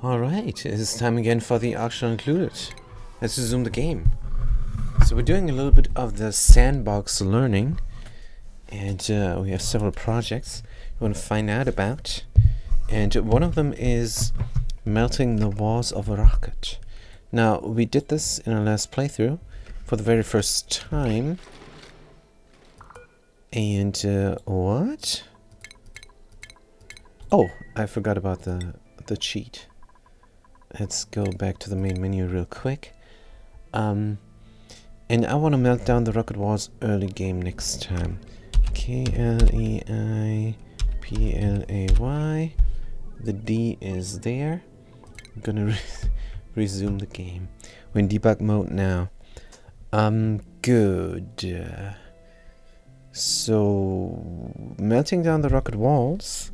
Alright, it's time again for the auction included. Let's resume the game. So we're doing a little bit of the Sandbox Learning, and we have several projects we want to find out about. And one of them is melting the walls of a rocket. Now, we did this in our last playthrough for the very first time. And, what? Oh, I forgot about the cheat. Let's go back to the main menu real quick. And I want to melt down the rocket walls early game next time. K-L-E-I-P-L-A-Y. The D is there. I'm gonna resume the game. We're in debug mode now. Good. So, melting down the rocket walls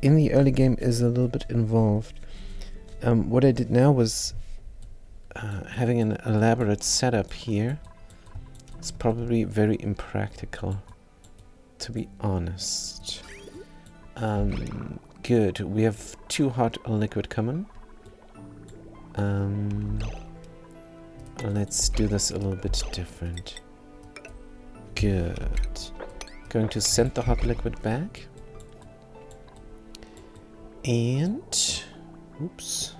in the early game is a little bit involved. What I did now was having an elaborate setup here. It's probably very impractical, to be honest. Good. We have too hot a liquid coming. Let's do this a little bit different. Good. Going to send the hot liquid back. And oops.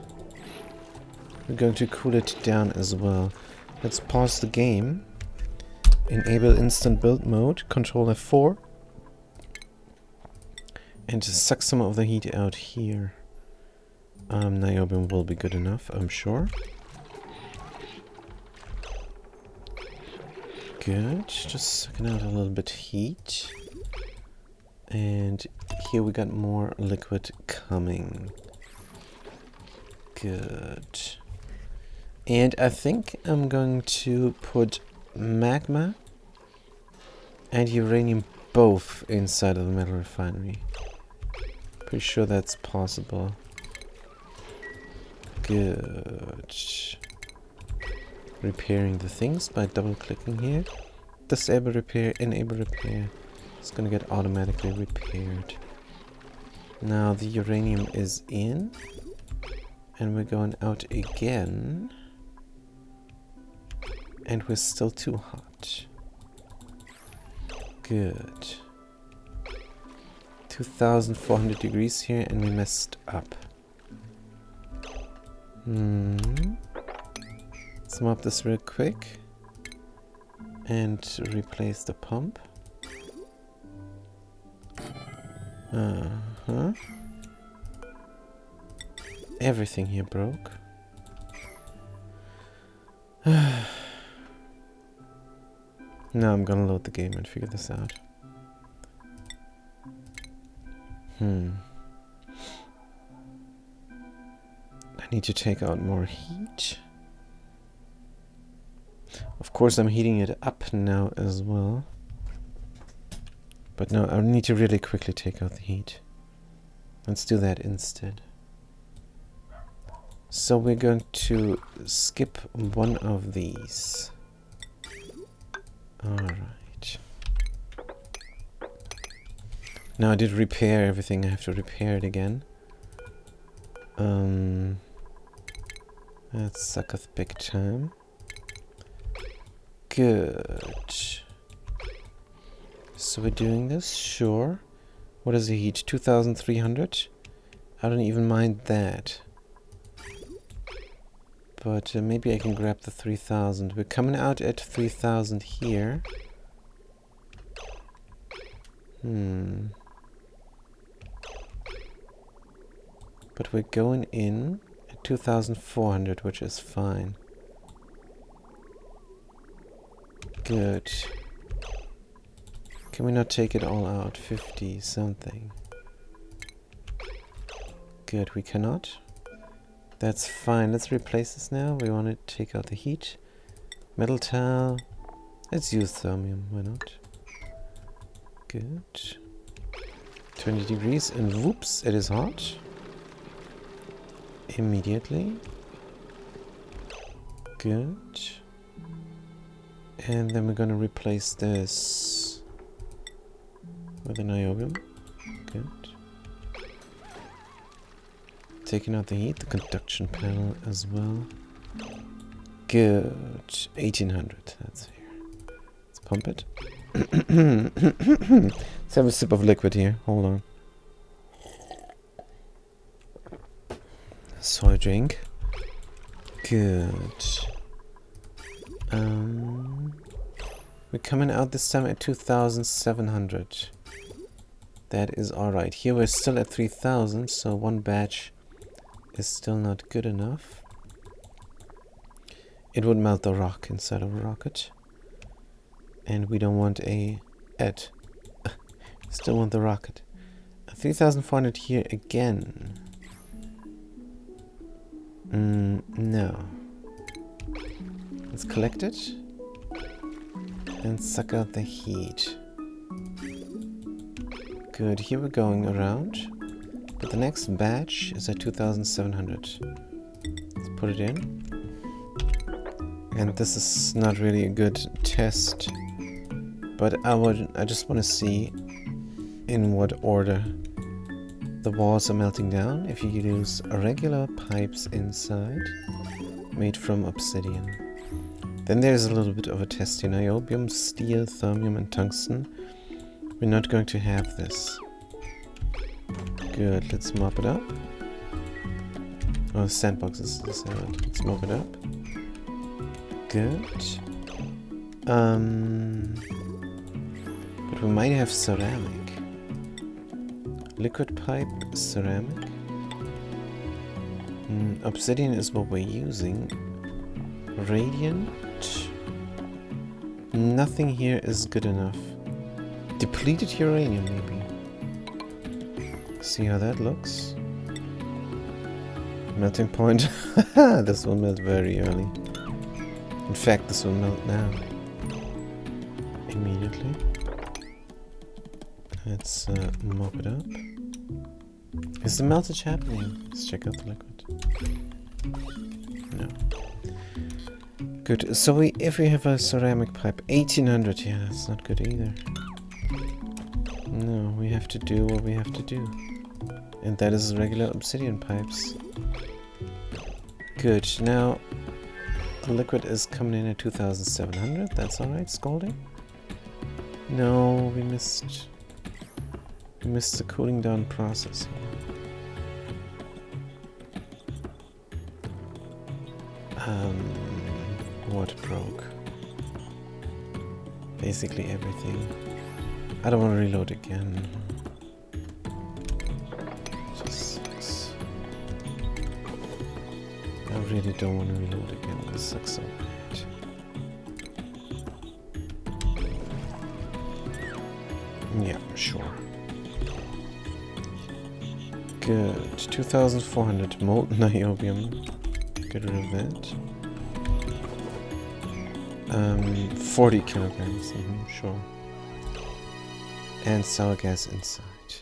We're going to cool it down as well. Let's pause the game. Enable instant build mode. Control F4. And just suck some of the heat out here. Niobium will be good enough, I'm sure. Good. Just sucking out a little bit heat. And here we got more liquid coming. Good. And I think I'm going to put magma and uranium both inside of the metal refinery. Pretty sure that's possible. Good. Repairing the things by double clicking here. Disable repair, enable repair. It's gonna get automatically repaired. Now the uranium is in. And we're going out again. And we're still too hot. Good. 2400 degrees here and we messed up. Let's mop this real quick. And replace the pump. Everything here broke. Now I'm gonna load the game and figure this out. I need to take out more heat. Of course I'm heating it up now as well. But no, I need to really quickly take out the heat. Let's do that instead. So we're going to skip one of these. Alright. Now I did repair everything. I have to repair it again. That sucketh big time. Good. So we're doing this? Sure. What is the heat? 2300? I don't even mind that. But maybe I can grab the 3000. We're coming out at 3000 here. But we're going in at 2400, which is fine. Good. Can we not take it all out? 50 something. Good, we cannot. That's fine. Let's replace this now. We want to take out the heat. Metal towel. Let's use thermium. Why not? Good. 20 degrees and whoops, it is hot. Immediately. Good. And then we're going to replace this with a niobium. Good. Taking out the heat, the conduction panel as well. Good. 1800. That's here. Let's pump it. Let's have a sip of liquid here. Hold on. Soy drink. Good. We're coming out this time at 2,700. That is alright. Here we're still at 3,000, so one batch is still not good enough. It would melt the rock inside of a rocket. And we don't want a... Still want the rocket. 3,400 here again. No. Let's collect it. And suck out the heat. Good, here we're going around. But the next batch is at 2,700. Let's put it in. And this is not really a good test. But I just want to see in what order the walls are melting down if you use regular pipes inside made from obsidian. Then there's a little bit of a test in niobium, steel, thermium and tungsten. We're not going to have this. Good, let's mop it up. Oh, the sandbox is the salad. Let's mop it up. Good. But we might have ceramic. Liquid pipe, ceramic. Obsidian is what we're using. Radiant. Nothing here is good enough. Depleted uranium, maybe. See how that looks. Melting point. This will melt very early. In fact, this will melt now. Immediately. Let's mop it up. Is the meltage happening? Let's check out the liquid. No. Good. So if we have a ceramic pipe, 1800, yeah, that's not good either. No, we have to do what we have to do. And that is regular obsidian pipes. Good. Now, the liquid is coming in at 2,700. That's alright, scalding. No, we missed the cooling down process here. What broke? Basically everything. I don't want to reload again. Just sucks. I really don't want to reload again. This sucks so bad. Yeah, sure. Good. 2,400 molten niobium. Get rid of that. 40 kilograms. Sure. And sour gas inside.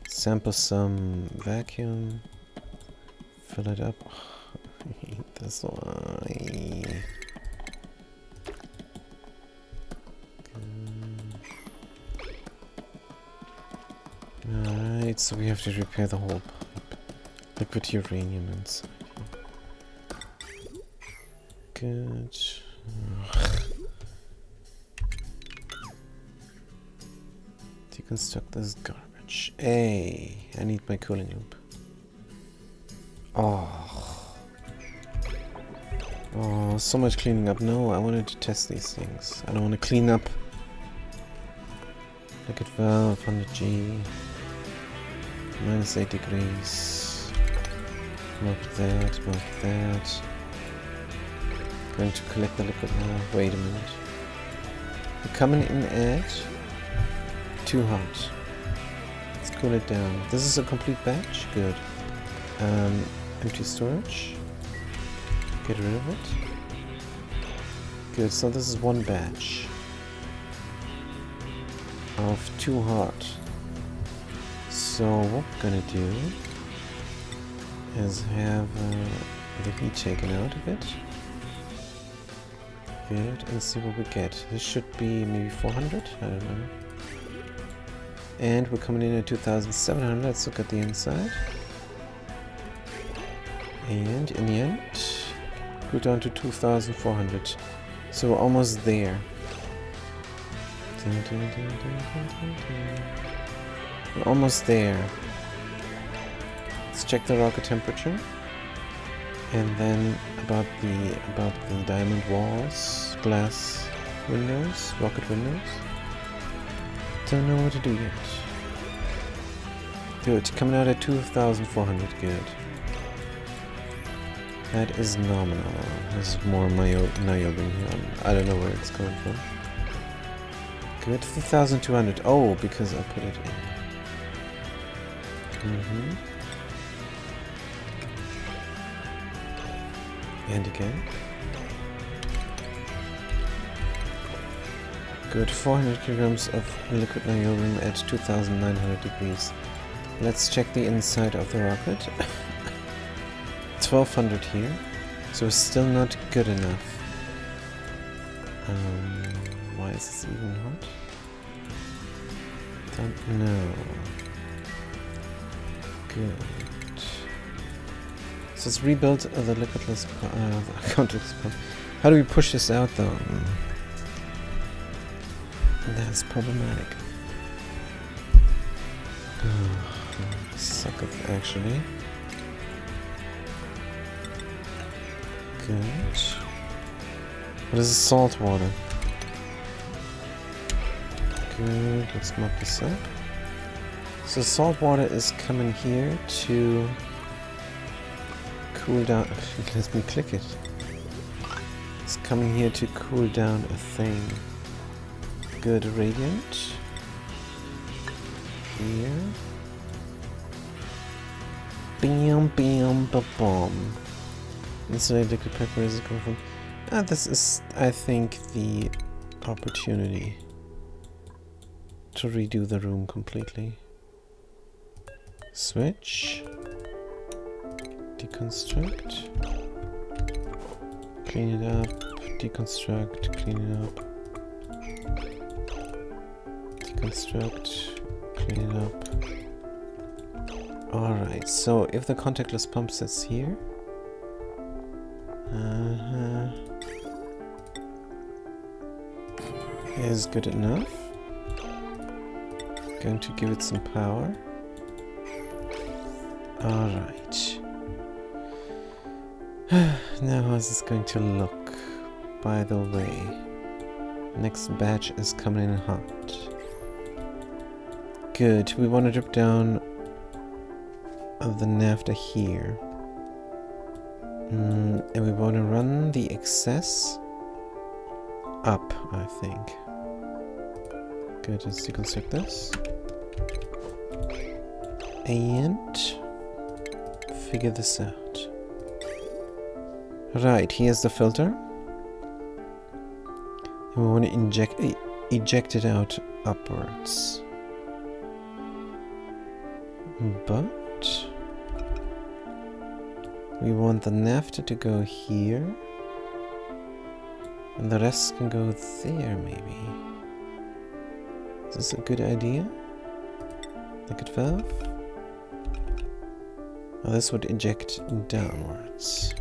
Sample some vacuum. Fill it up. Oh, I hate this one. Alright, so we have to repair the whole pipe. Liquid uranium inside. Good. Deconstruct this garbage. Hey, I need my cooling loop. Oh, so much cleaning up. No, I wanted to test these things. I don't want to clean up. Liquid valve, 100G. -8 degrees. Mark that, mark that. Going to collect the liquid now. Wait a minute. We're coming in at too hot. Let's cool it down. This is a complete batch. Good. Empty storage. Get rid of it. Good. So this is one batch of too hot. So what we're gonna do is have the heat taken out of it. Good, and see what we get. This should be maybe 400, I don't know. And we're coming in at 2,700. Let's look at the inside. And in the end, go down to 2,400. So we're almost there. We're almost there. Let's check the rocket temperature. And then about the diamond walls, glass windows, rocket windows. Don't know what to do yet. Good, coming out at 2,400, good. That is nominal. This is more Niobium here. I don't know where it's coming from. Good, 3,200. Oh, because I put it in. And again. Good, 400 kilograms of liquid niobium at 2,900 degrees. Let's check the inside of the rocket. 1,200 here, so it's still not good enough. Why is this even hot? Don't know. Good. So let's rebuild the liquidless countless pump. How do we push this out though? That's problematic. Suck it actually. Good. What is salt water? Good, let's mop this up. So salt water is coming here to cool down. Let me click it. It's coming here to cool down a thing. Good, radiant. Here. Bam, bam, ba bomb. Insulated liquid pipe, where is it coming from? This is, I think, the opportunity to redo the room completely. Switch. Deconstruct. Clean it up. Deconstruct. Clean it up. Deconstruct. Clean it up. Alright, so if the contactless pump sits here. Is good enough. Going to give it some power. Alright. Now how's this going to look? By the way, next batch is coming in hot. Good, we want to drip down the naphtha here. And we want to run the excess up, I think. Good, let's deconstruct this. And figure this out. Right, here's the filter. And we want to eject it out upwards. But we want the naphtha to go here. And the rest can go there, maybe. Is this a good idea? Liquid valve? Oh, this would eject downwards.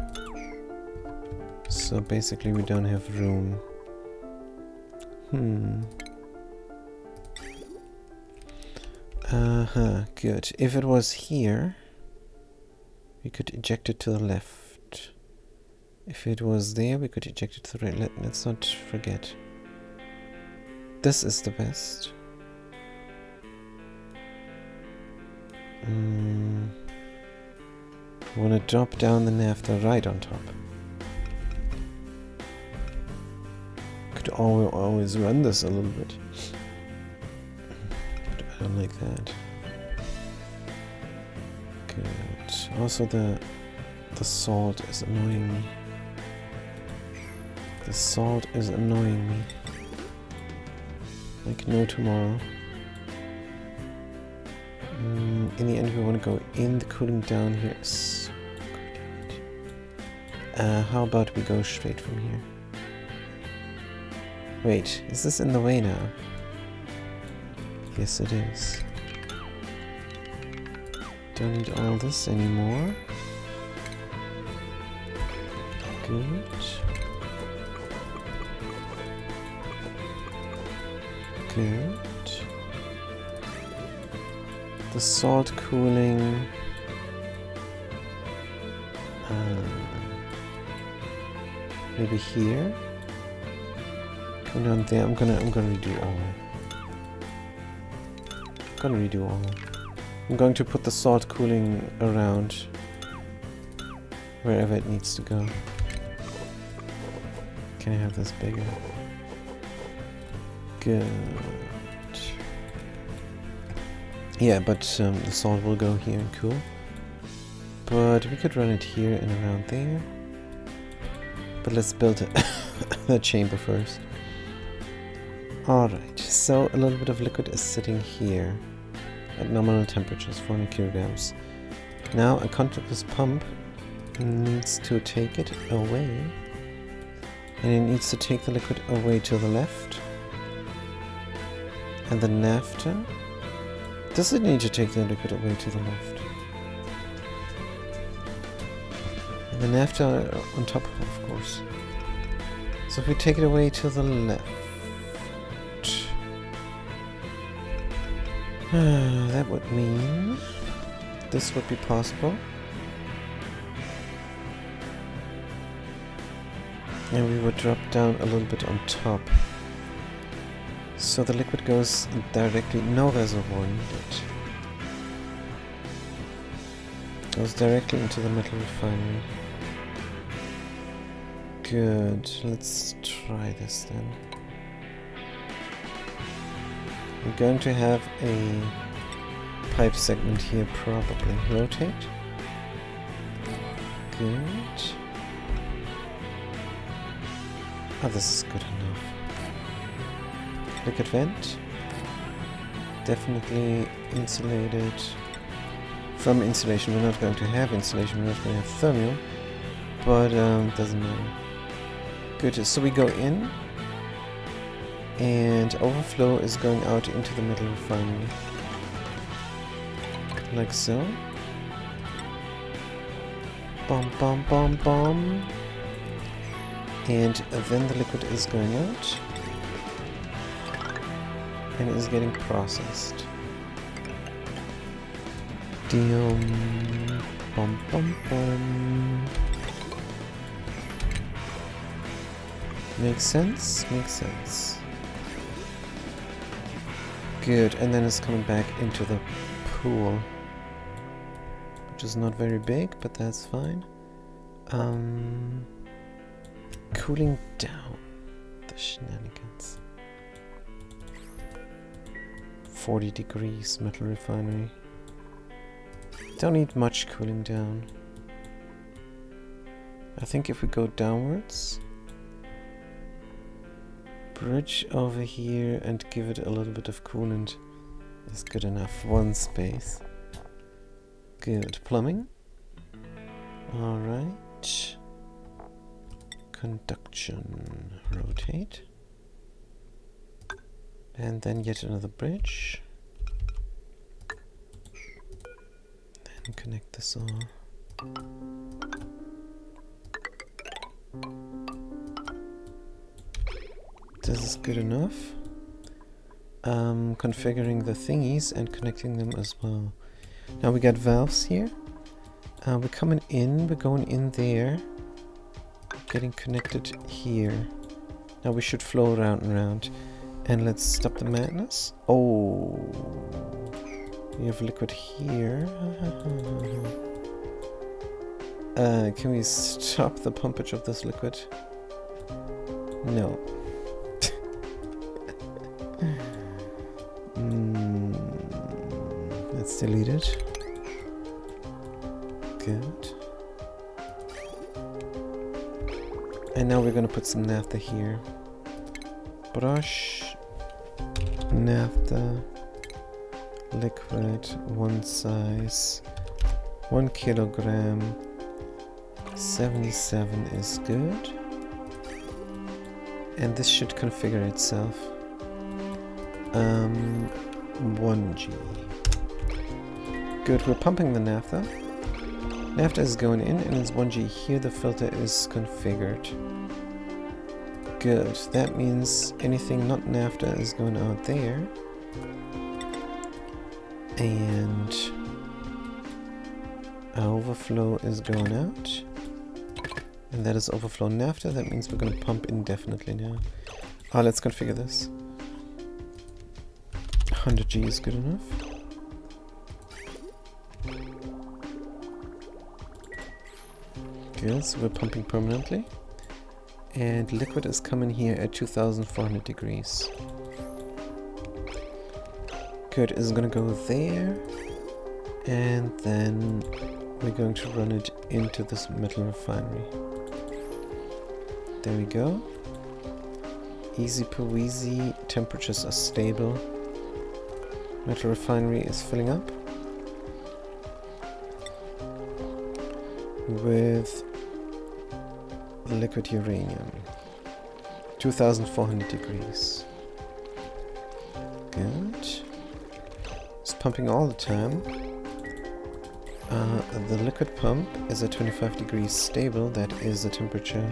So basically we don't have room. Good. If it was here, we could eject it to the left. If it was there, we could eject it to the right. Let's not forget. This is the best. I want to drop down the naphtha right on top. Could always run this a little bit. But I don't like that. Good. Also the salt is annoying me. The salt is annoying me. Like no tomorrow. In the end we want to go in the cooling down here. So how about we go straight from here? Wait, is this in the way now? Yes it is. Don't need all this anymore. Good. Good. The salt cooling. Maybe here. Come down there. I'm gonna redo all. I'm going to put the salt cooling around wherever it needs to go. Can I have this bigger? Good. Yeah, but the salt will go here and cool. But we could run it here and around there. But let's build the chamber first. Alright, so a little bit of liquid is sitting here at nominal temperatures, 400 kilograms. Now a contactless pump needs to take it away. And it needs to take the liquid away to the left. And the naphtha. Does it need to take the liquid away to the left? And the naphtha on top, of course. So if we take it away to the left. That would mean this would be possible. And we would drop down a little bit on top. So the liquid goes directly, no reservoir needed. Goes directly into the metal refinery. Good, let's try this then. I'm going to have a pipe segment here, probably. Rotate. Good. Oh, this is good enough. Liquid vent. Definitely insulated. From insulation, we're not going to have insulation, we're not going to have thermal. But doesn't matter. Good, so we go in. And overflow is going out into the metal refinery. Like so. Bum bum bum bum. And then the liquid is going out. And is getting processed. Bum bum bum. Makes sense? Makes sense. Good, and then it's coming back into the pool. Which is not very big, but that's fine. Cooling down the shenanigans. 40 degrees, metal refinery. Don't need much cooling down. I think if we go downwards, bridge over here and give it a little bit of coolant is good enough. One space. Good. Plumbing. Alright. Conduction. Rotate. And then yet another bridge. Then connect this all. This is good enough. Configuring the thingies and connecting them as well. Now we got valves here. We're coming in, we're going in there. Getting connected here. Now we should flow around and around. And let's stop the madness. Oh, we have liquid here. Can we stop the pumpage of this liquid? No. Let's delete it. Good. And now we're gonna put some naphtha here. Brush, naphtha, liquid, one size, 1 kilogram, 77 is good. And this should configure itself. 1G. Good, we're pumping the naphtha. Naphtha is going in, and it's 1G here. The filter is configured. Good. That means anything not naphtha is going out there. And our overflow is going out. And that is overflow naphtha. That means we're going to pump indefinitely now. Let's configure this. 100G is good enough. Good, so we're pumping permanently. And liquid is coming here at 2400 degrees. Good, is going to go there. And then we're going to run it into this metal refinery. There we go. Easy peasy, temperatures are stable. Metal refinery is filling up with liquid uranium. 2400 degrees. Good. It's pumping all the time. The liquid pump is at 25 degrees stable. That is the temperature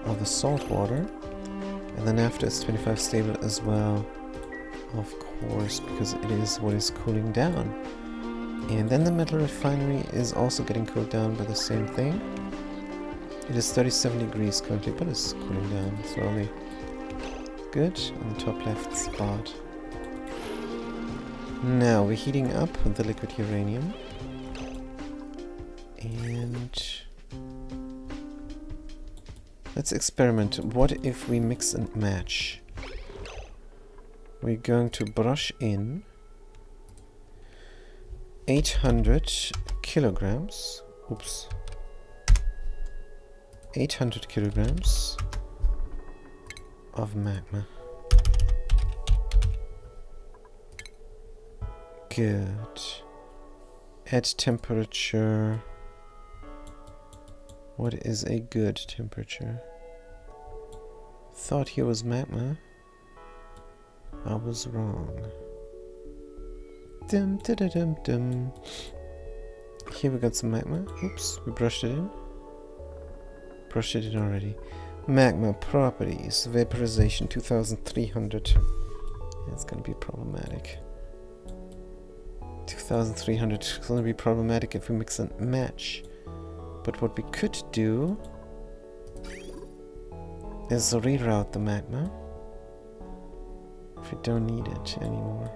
of the salt water. And then after it's 25 stable as well. Of course, because it is what is cooling down. And then the metal refinery is also getting cooled down by the same thing. It is 37 degrees currently, but it's cooling down slowly. Good, on the top left spot. Now we're heating up the liquid uranium. And let's experiment. What if we mix and match? We're going to brush in 800 kilograms. Oops. 800 kilograms of magma. Good. At temperature. What is a good temperature? Thought here was magma. I was wrong. Dum da da dum dum. Here we got some magma. Oops, we brushed it in. Brushed it in already. Magma properties. Vaporization 2300. That's gonna be problematic. 2300 is gonna be problematic if we mix and match. But what we could do is reroute the magma if we don't need it anymore.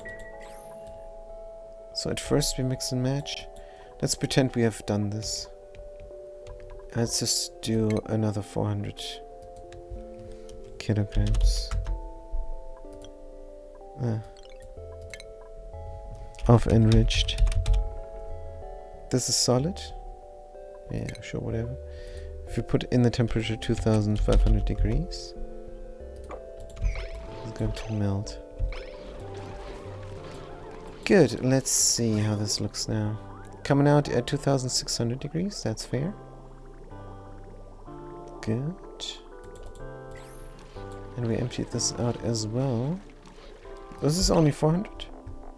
So at first we mix and match. Let's pretend we have done this. Let's just do another 400 kilograms of enriched. This is solid. Yeah, sure, whatever. If you put in the temperature 2500 degrees, it's going to melt. Good, let's see how this looks now. Coming out at 2600 degrees, that's fair. Good. And we emptied this out as well. Was this only 400?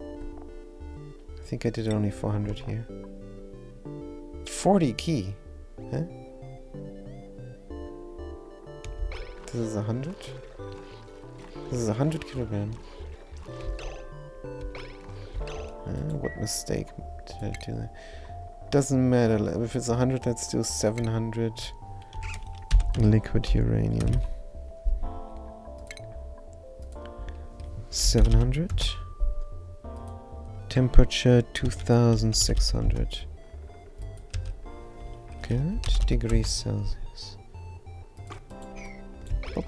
I think I did only 400 here. 40 key. Huh? This is 100? This is 100 kilogram. What mistake did I do there? Doesn't matter. If it's 100, let's do 700 liquid uranium. 700. Temperature 2600. Good. Degrees Celsius. Oop.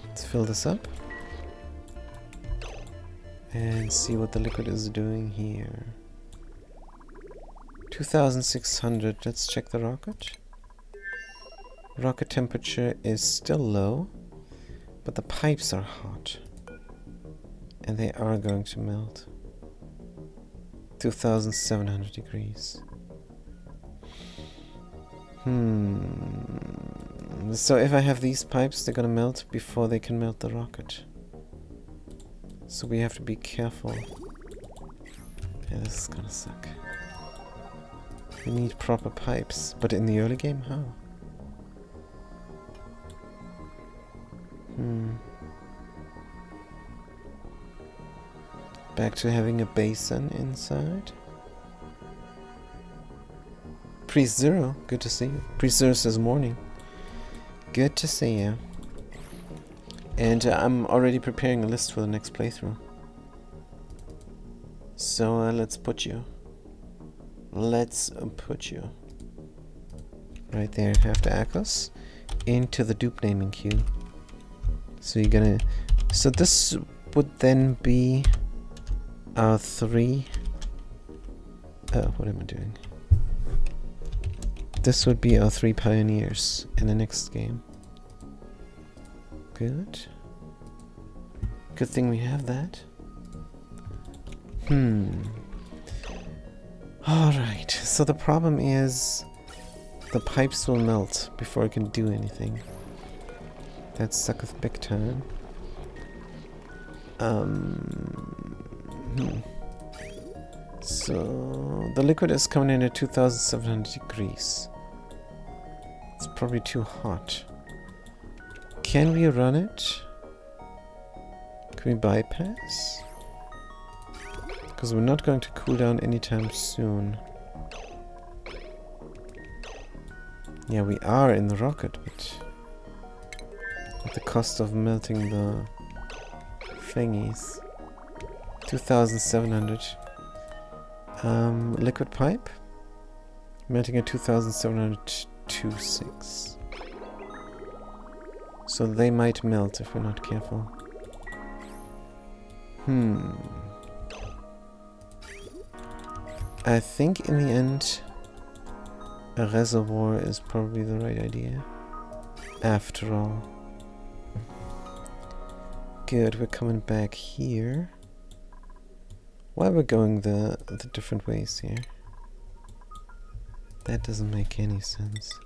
Let's fill this up. And see what the liquid is doing here. 2600. Let's check the rocket. Rocket temperature is still low, but the pipes are hot. And they are going to melt. 2700 degrees. So if I have these pipes, they're gonna melt before they can melt the rocket. So we have to be careful. Yeah, this is gonna suck. We need proper pipes. But in the early game, how? Back to having a basin inside. Priest Zero, good to see you. Priest Zero says morning. Good to see you. And I'm already preparing a list for the next playthrough. So let's put you. Let's put you. Right there, have to Akos into the dupe naming queue. So you're gonna... So this would then be our 3... what am I doing? This would be our 3 pioneers in the next game. Good. Good thing we have that. Alright, so the problem is the pipes will melt before I can do anything. That sucketh big time. So the liquid is coming in at 2700 degrees. It's probably too hot. Can we run it? Can we bypass? Because we're not going to cool down anytime soon. Yeah, we are in the rocket, but at the cost of melting the thingies. 2700. Liquid pipe. Melting at 2726. So they might melt if we're not careful. I think in the end a reservoir is probably the right idea. After all. Good, we're coming back here. Why we're going the different ways here? That doesn't make any sense.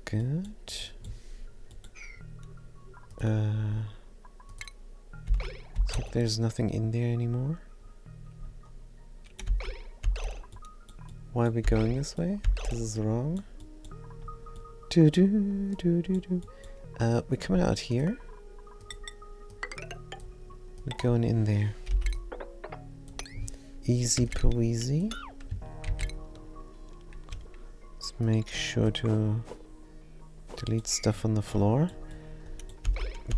Good. So there's nothing in there anymore. Why are we going this way? This is wrong. We're coming out here. We're going in there. Easy peasy. Let's make sure to delete stuff on the floor.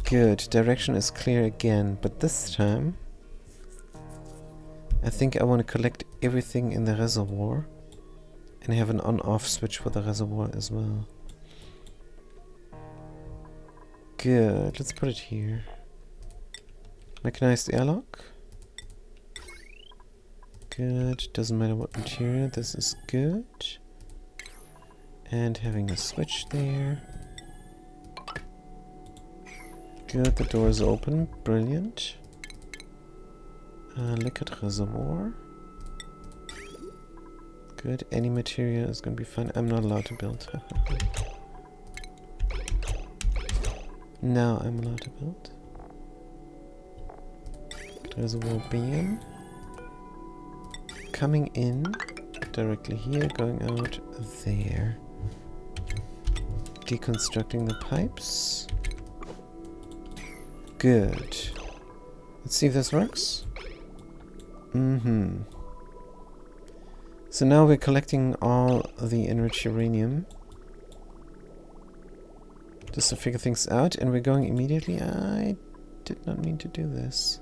Good. Direction is clear again, but this time I think I want to collect everything in the reservoir and have an on-off switch for the reservoir as well. Good. Let's put it here. Mechanized airlock. Good. Doesn't matter what material. This is good. And having a switch there. Good. The door is open. Brilliant. Liquid reservoir. Good. Any material is going to be fine. I'm not allowed to build. Now I'm allowed to build. Reservoir beam. Coming in directly here, going out there. Deconstructing the pipes. Good. Let's see if this works. So now we're collecting all the enriched uranium. Just to figure things out, and we're going immediately. I did not mean to do this.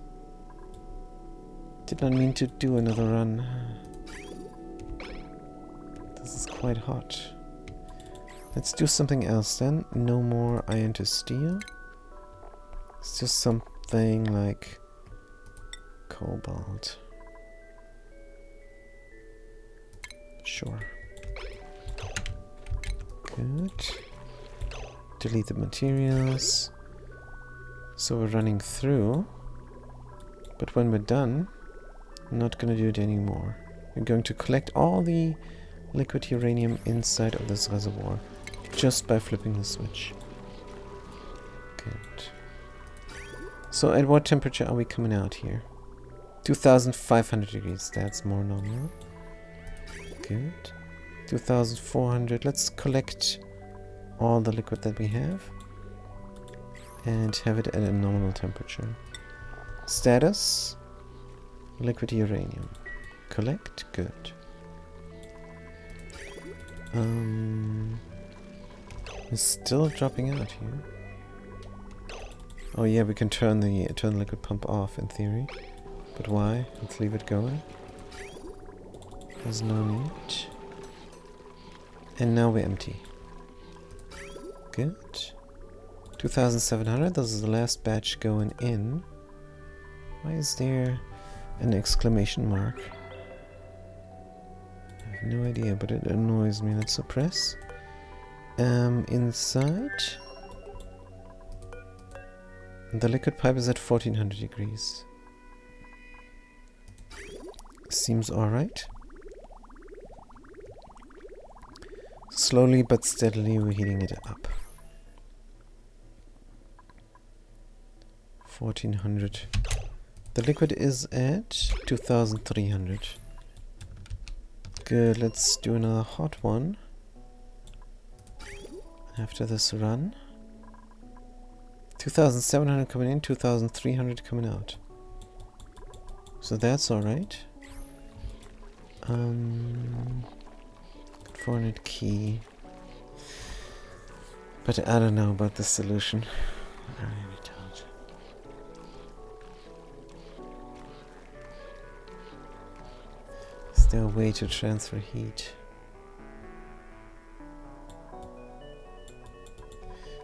Did not mean to do another run. This is quite hot. Let's do something else then. No more iron to steel. It's just something like cobalt. Sure. Good. Delete the materials. So we're running through. But when we're done, I'm not going to do it anymore. We're going to collect all the liquid uranium inside of this reservoir just by flipping the switch. Good. So at what temperature are we coming out here? 2,500 degrees, that's more normal. Good. 2,400, let's collect all the liquid that we have and have it at a nominal temperature. Status, liquid uranium. Collect, good. It's still dropping out here. Oh yeah, we can turn the liquid pump off in theory. But why? Let's leave it going. There's no need. And now we're empty. Good. 2,700, this is the last batch going in. Why is there an exclamation mark? I have no idea, but it annoys me. Let's suppress. Inside, the liquid pipe is at 1400 degrees. Seems alright. Slowly but steadily we're heating it up. 1400. The liquid is at 2300. Good, let's do another hot one. After this run. 2,700 coming in, 2,300 coming out. So that's alright. 400 key. But I don't know about the solution. I really don't. Is there a way to transfer heat?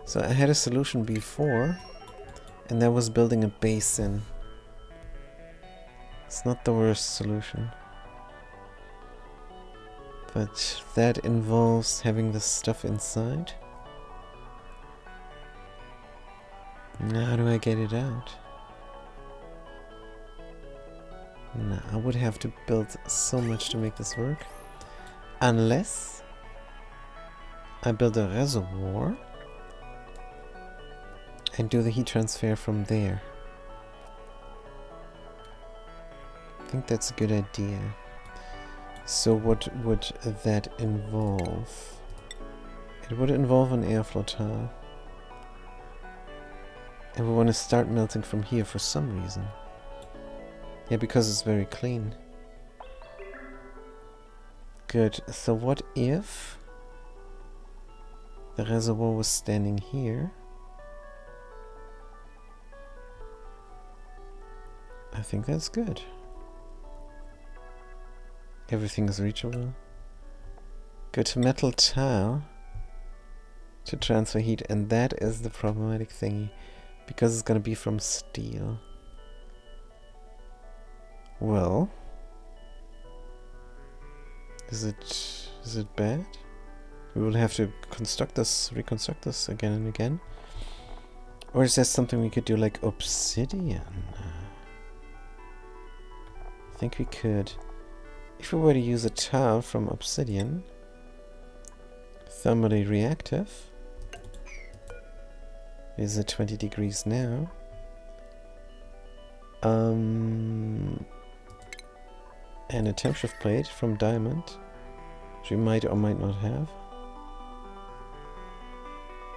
So I had a solution before, and that was building a basin. It's not the worst solution. But that involves having the stuff inside. Now how do I get it out? Nah, I would have to build so much to make this work. Unless I build a reservoir and do the heat transfer from there. I think that's a good idea. So what would that involve? It would involve an airflow tile. And we want to start melting from here for some reason. Yeah, because it's very clean. Good. So what if the reservoir was standing here? I think that's good. Everything is reachable. Go to metal tile to transfer heat, and that is the problematic thingy because it's gonna be from steel. Well, is it bad? We will have to reconstruct this again and again. Or is there something we could do like obsidian? I think we could. If we were to use a tile from obsidian, thermally reactive, is at 20 degrees now. And a temp shift plate from diamond, which we might or might not have.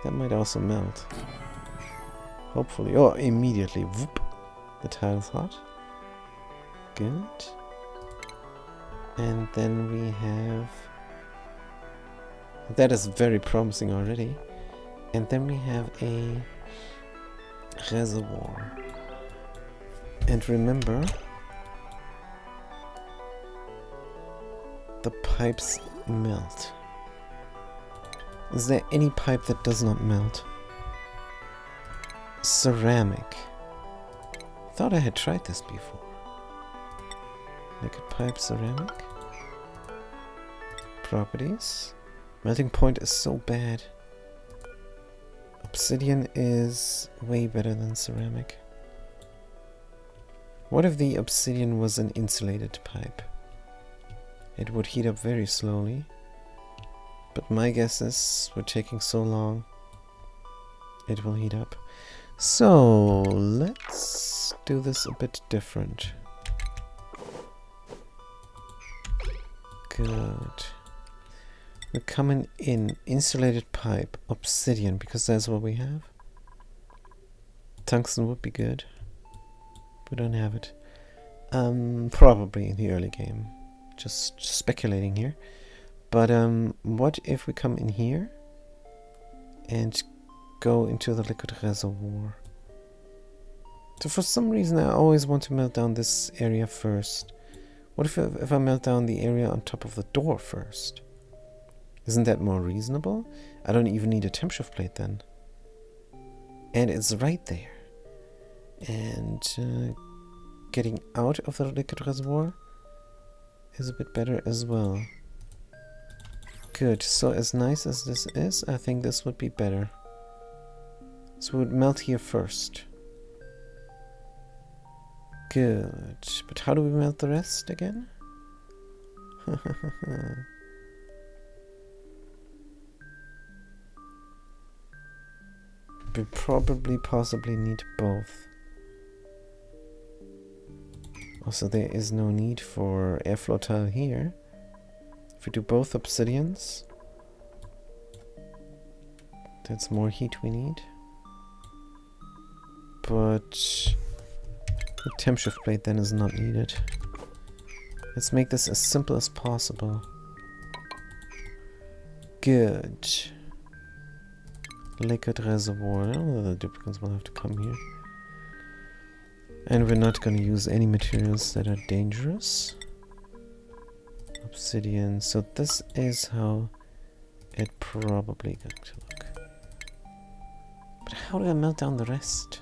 That might also melt. Hopefully. Oh, immediately. Whoop. The tile is hot. Good. And then we have... That is very promising already. And then we have a reservoir. And remember, the pipes melt. Is there any pipe that does not melt? Ceramic. Thought I had tried this before. Liquid pipe ceramic. Properties. Melting point is so bad. Obsidian is way better than ceramic. What if the obsidian was an insulated pipe? It would heat up very slowly. But my guess is we're taking so long, it will heat up. So let's do this a bit different. Good. We're coming in. Insulated pipe. Obsidian, because that's what we have. Tungsten would be good. We don't have it. Probably in the early game. Just speculating here. But what if we come in here and go into the liquid reservoir? So for some reason I always want to melt down this area first. What if I melt down the area on top of the door first? Isn't that more reasonable? I don't even need a temp shift plate then. And it's right there. And getting out of the liquid reservoir is a bit better as well. Good. So as nice as this is, I think this would be better. So we would melt here first. Good. But how do we melt the rest again? We probably possibly need both. Also, there is no need for airflow tile here. If we do both obsidians, that's more heat we need. But the temp shift plate then is not needed. Let's make this as simple as possible. Good. Liquid reservoir. Oh, the duplicates will have to come here. And we're not going to use any materials that are dangerous. Obsidian. So this is how it probably going to look. But how do I melt down the rest?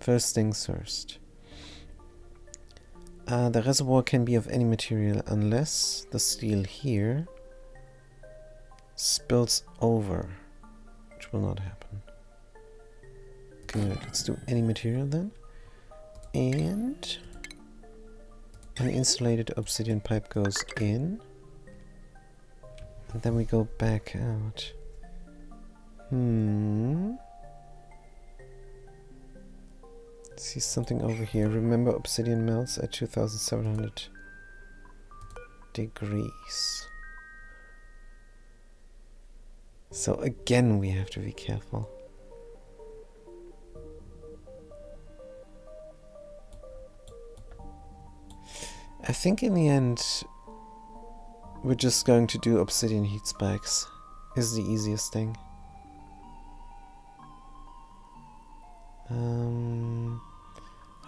First things first. The reservoir can be of any material unless the steel here spills over, which will not happen. Good, let's do any material then. And an insulated obsidian pipe goes in. And then we go back out. See something over here. Remember, obsidian melts at 2700 degrees. So again, we have to be careful. I think in the end, we're just going to do obsidian heat spikes. Is the easiest thing.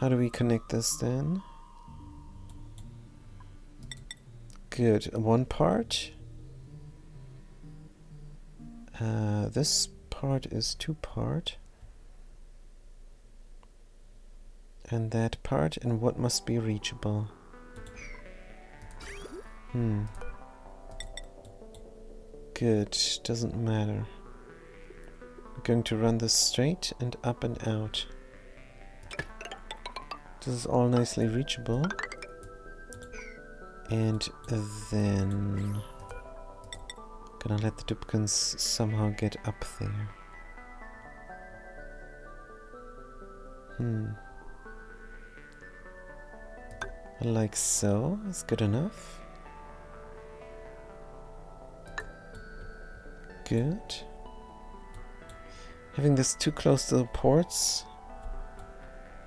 How do we connect this then? Good. One part. This part is 2-part. And that part, and what must be reachable? Good. Doesn't matter. We're going to run this straight and up and out. This is all nicely reachable. And then gonna let the duplicants somehow get up there. Like so. Is good enough. Good. Having this too close to the ports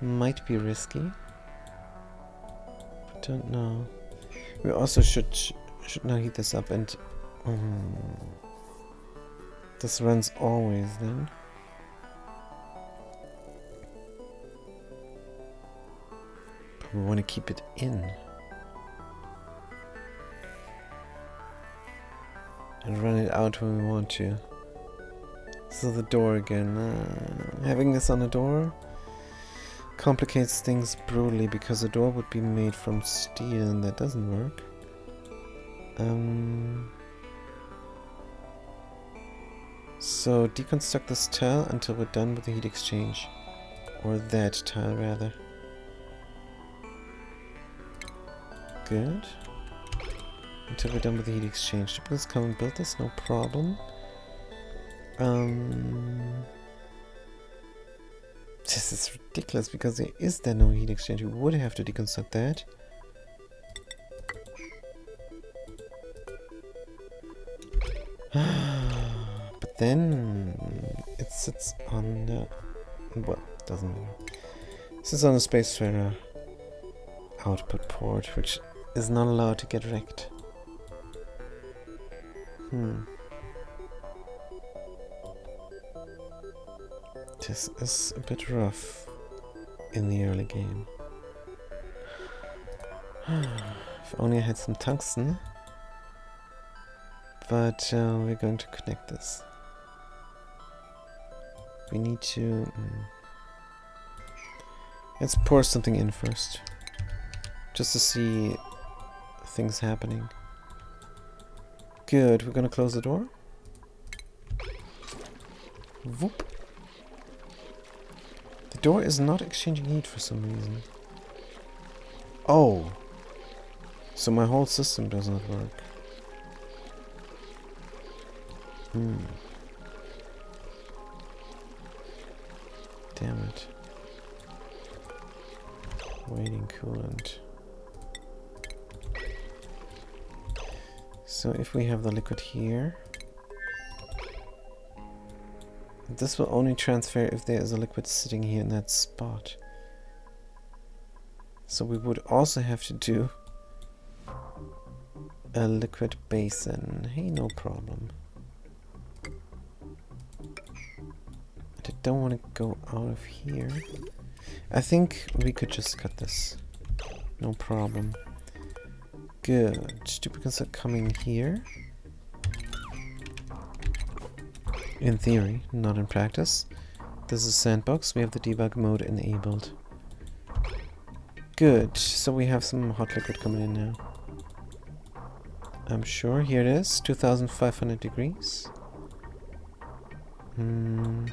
might be risky. I don't know. We also should now heat this up, and this runs always then. But we want to keep it in. And run it out when we want to. So the door again. Having this on a door complicates things brutally, because the door would be made from steel and that doesn't work. So deconstruct this tile until we're done with the heat exchange. Or that tile rather. Good. Until we're done with the heat exchange. Let's come and build this, no problem. This is ridiculous because there is then no heat exchange. We would have to deconstruct that. then it sits on the... well, doesn't matter. It sits on the spacefarer output port, which is not allowed to get wrecked. This is a bit rough in the early game. If only I had some tungsten. But we're going to connect this. We need to... let's pour something in first. Just to see things happening. Good, we're gonna close the door. Whoop. The door is not exchanging heat for some reason. Oh! So my whole system does not work. Damn it. Waiting coolant. So if we have the liquid here, this will only transfer if there is a liquid sitting here in that spot. So we would also have to do a liquid basin. Hey, no problem. But I don't want to go out of here. I think we could just cut this. No problem. Good. Duplicates are coming here. In theory, not in practice. This is Sandbox. We have the debug mode enabled. Good. So we have some hot liquid coming in now. I'm sure. Here it is. 2500 degrees. And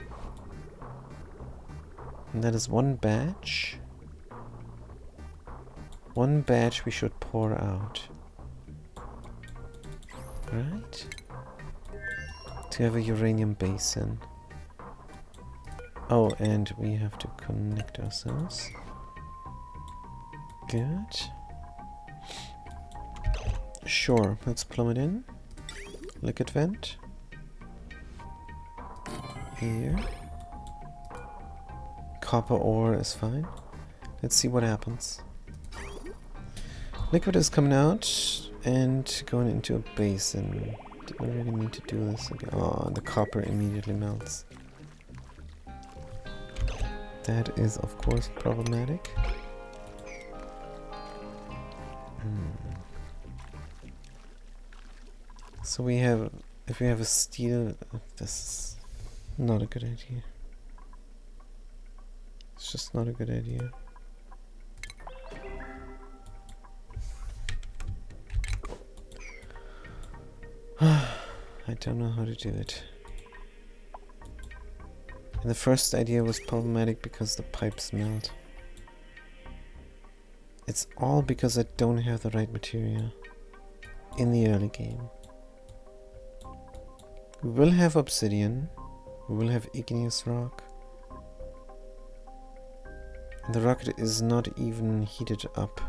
that is one batch. One batch we should pour out. Right? To have a uranium basin. Oh, and we have to connect ourselves. Good. Sure, let's plumb it in. Liquid vent. Here. Copper ore is fine. Let's see what happens. Liquid is coming out and going into a basin. Do I really need to do this again? Oh, the copper immediately melts. That is, of course, problematic. So we have, if we have a steel, this is not a good idea. It's just not a good idea. I don't know how to do it. And the first idea was problematic because the pipes melt. It's all because I don't have the right material in the early game. We will have obsidian, we will have igneous rock. And the rocket is not even heated up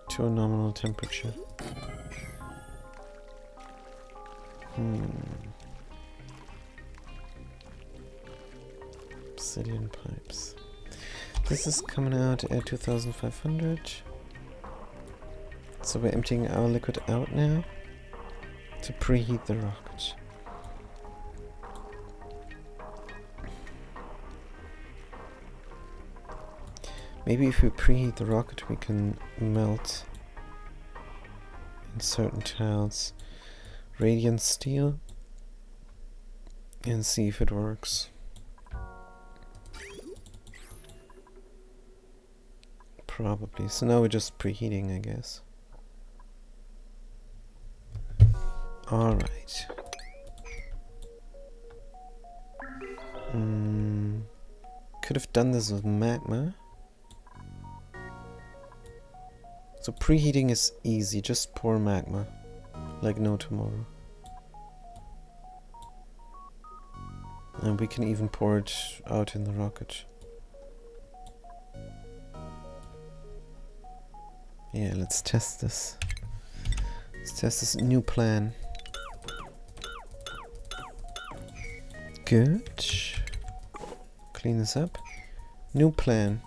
to a nominal temperature. Obsidian pipes. This is coming out at 2500. So we're emptying our liquid out now to preheat the rocket. Maybe if we preheat the rocket we can melt in certain tiles radiant steel and see if it works. Probably. So now we're just preheating, I guess. Alright. Could have done this with magma. So preheating is easy, just pour magma. Like no tomorrow. And we can even pour it out in the rocket. Yeah, let's test this. Let's test this new plan. Good. Clean this up. New plan.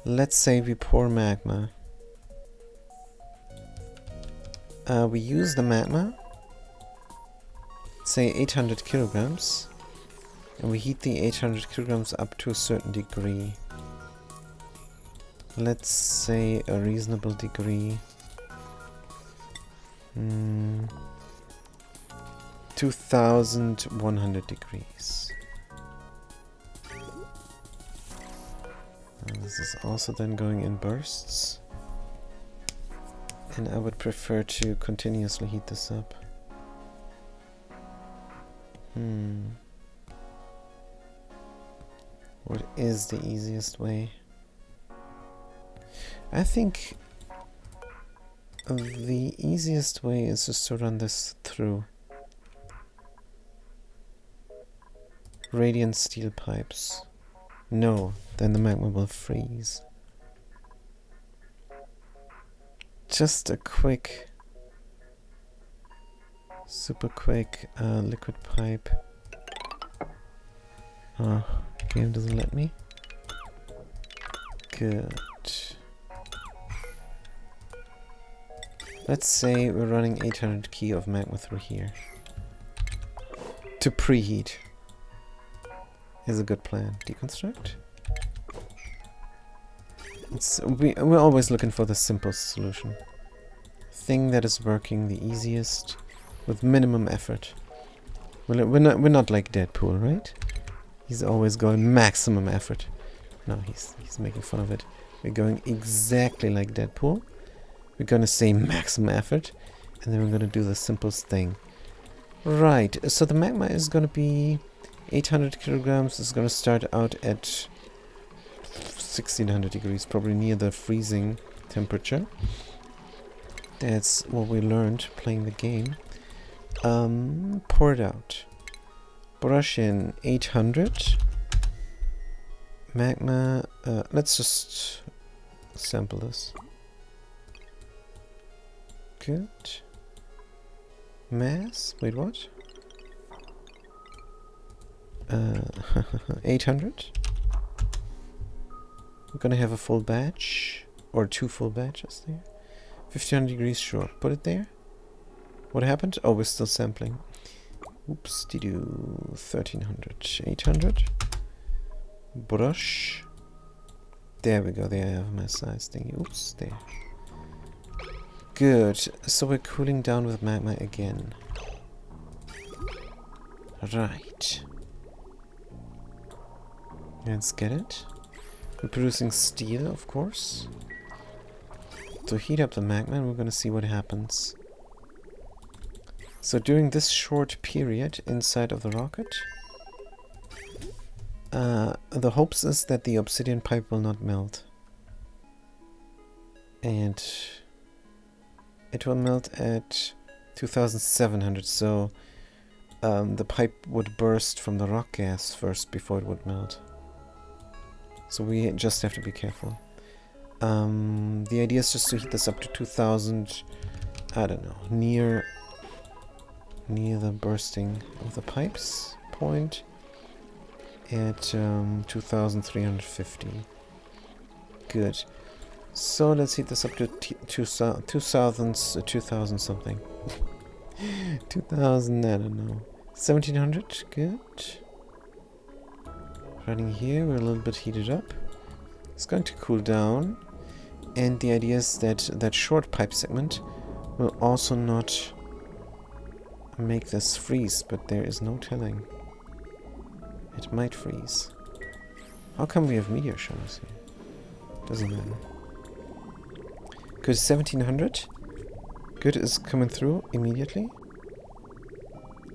Let's say we pour magma. We use the magma, say 800 kilograms, and we heat the 800 kilograms up to a certain degree. Let's say a reasonable degree. 2100 degrees. This is also then going in bursts. And I would prefer to continuously heat this up. What is the easiest way? I think the easiest way is just to run this through radiant steel pipes. No, then the magma will freeze. Just a quick, super quick liquid pipe. Oh, game doesn't let me. Good. Let's say we're running 800 key of magma through here. To preheat. Is a good plan. Deconstruct. We're always looking for the simplest solution. Thing that is working the easiest with minimum effort. We're not like Deadpool, right? He's always going maximum effort. No, he's making fun of it. We're going exactly like Deadpool. We're gonna say maximum effort, and then we're gonna do the simplest thing. Right, so the magma is gonna be 800 kilograms. It's gonna start out at 1600 degrees, probably near the freezing temperature. That's what we learned playing the game. Pour it out. Brush in 800. Magma, let's just sample this. Good. Mass, wait, what? 800. We're gonna have a full batch, or 2 full batches there. 1500 degrees, sure. Put it there. What happened? Oh, we're still sampling. Oops, did you 1300, 800. Brush. There we go. There I have my size thingy. Oops, there. Good. So we're cooling down with magma again. Right. Let's get it. We're producing steel, of course. So heat up the magma and we're gonna see what happens. So during this short period inside of the rocket, the hopes is that the obsidian pipe will not melt. And it will melt at 2700, so the pipe would burst from the rock gas first before it would melt. So we just have to be careful. The idea is just to heat this up to 2000, I don't know, near the bursting of the pipes point at 2350. Good. So let's heat this up to 2000 something. 2000, I don't know. 1700, good. Running here, we're a little bit heated up. It's going to cool down. And the idea is that that short pipe segment will also not make this freeze, but there is no telling. It might freeze. How come we have meteor showers here? Doesn't matter. Good, 1700. Good is coming through immediately.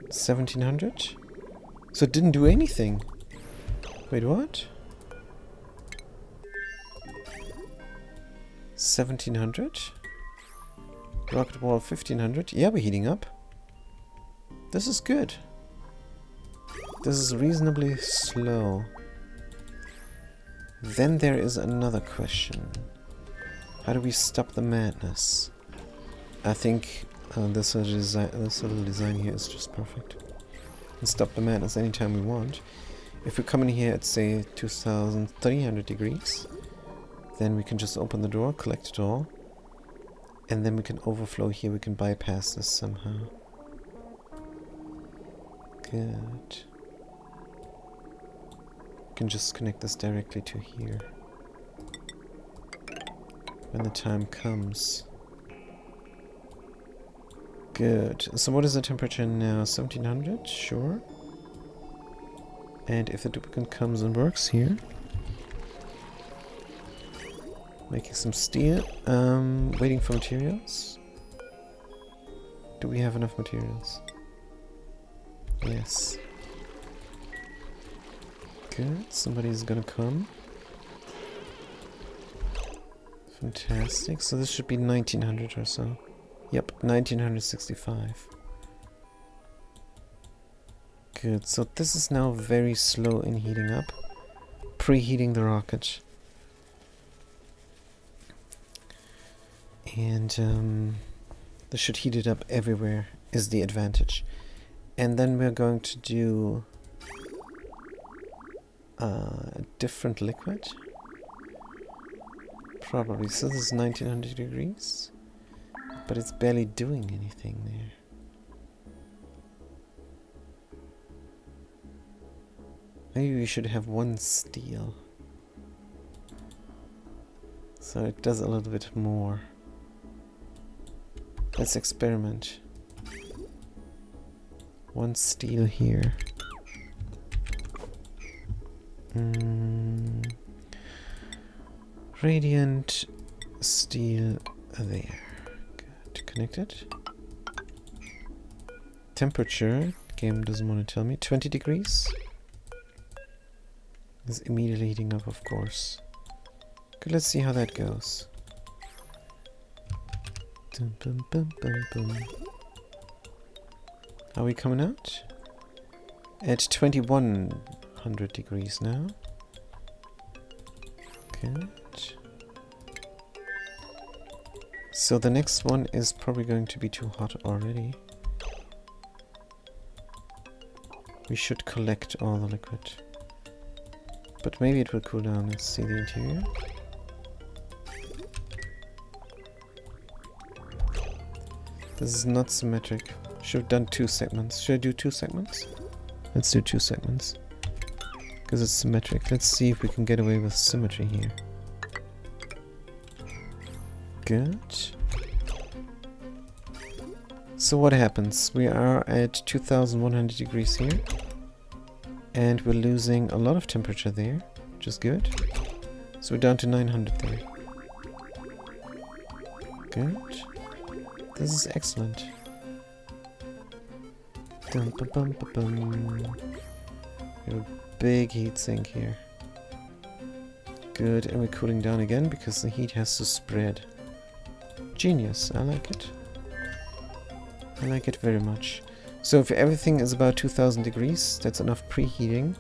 1700. So it didn't do anything. Wait, what? 1700. Rocket wall 1500. Yeah, we're heating up. This is good. This is reasonably slow. Then there is another question. How do we stop the madness? I think this little design here is just perfect. and stop the madness anytime we want. If we come in here at, say, 2300 degrees, then we can just open the door, collect it all, and then we can overflow here. We can bypass this somehow. Good. We can just connect this directly to here when the time comes. Good. So what is the temperature now? 1700? Sure. And if the duplicate comes and works here, making some steel, waiting for materials. Do we have enough materials? Yes. Good, somebody's gonna come. Fantastic, so this should be 1900 or so. Yep, 1965. Good, so this is now very slow in heating up. Preheating the rocket. And this should heat it up everywhere is the advantage. And then we're going to do a different liquid. Probably, so this is 1900 degrees. But it's barely doing anything there. Maybe we should have one steel. So it does a little bit more. Let's experiment. One steel here. Radiant steel there. Good. Connected. Temperature. Game doesn't want to tell me. 20 degrees. It's immediately heating up, of course. Good, let's see how that goes. Dum, bum, bum, bum, bum. Are we coming out? At 2100 degrees now. Good. So the next one is probably going to be too hot already. We should collect all the liquid. But maybe it will cool down. Let's see the interior. This is not symmetric. Should have done 2 segments. Should I do 2 segments? Let's do 2 segments. Because it's symmetric. Let's see if we can get away with symmetry here. Good. So what happens? We are at 2100 degrees here. And we're losing a lot of temperature there, which is good. So we're down to 900 there. Good. This is excellent. Dum, ba, bum, ba, bum. We have a big heat sink here. Good, and we're cooling down again because the heat has to spread. Genius, I like it. I like it very much. So if everything is about 2000 degrees, that's enough preheating.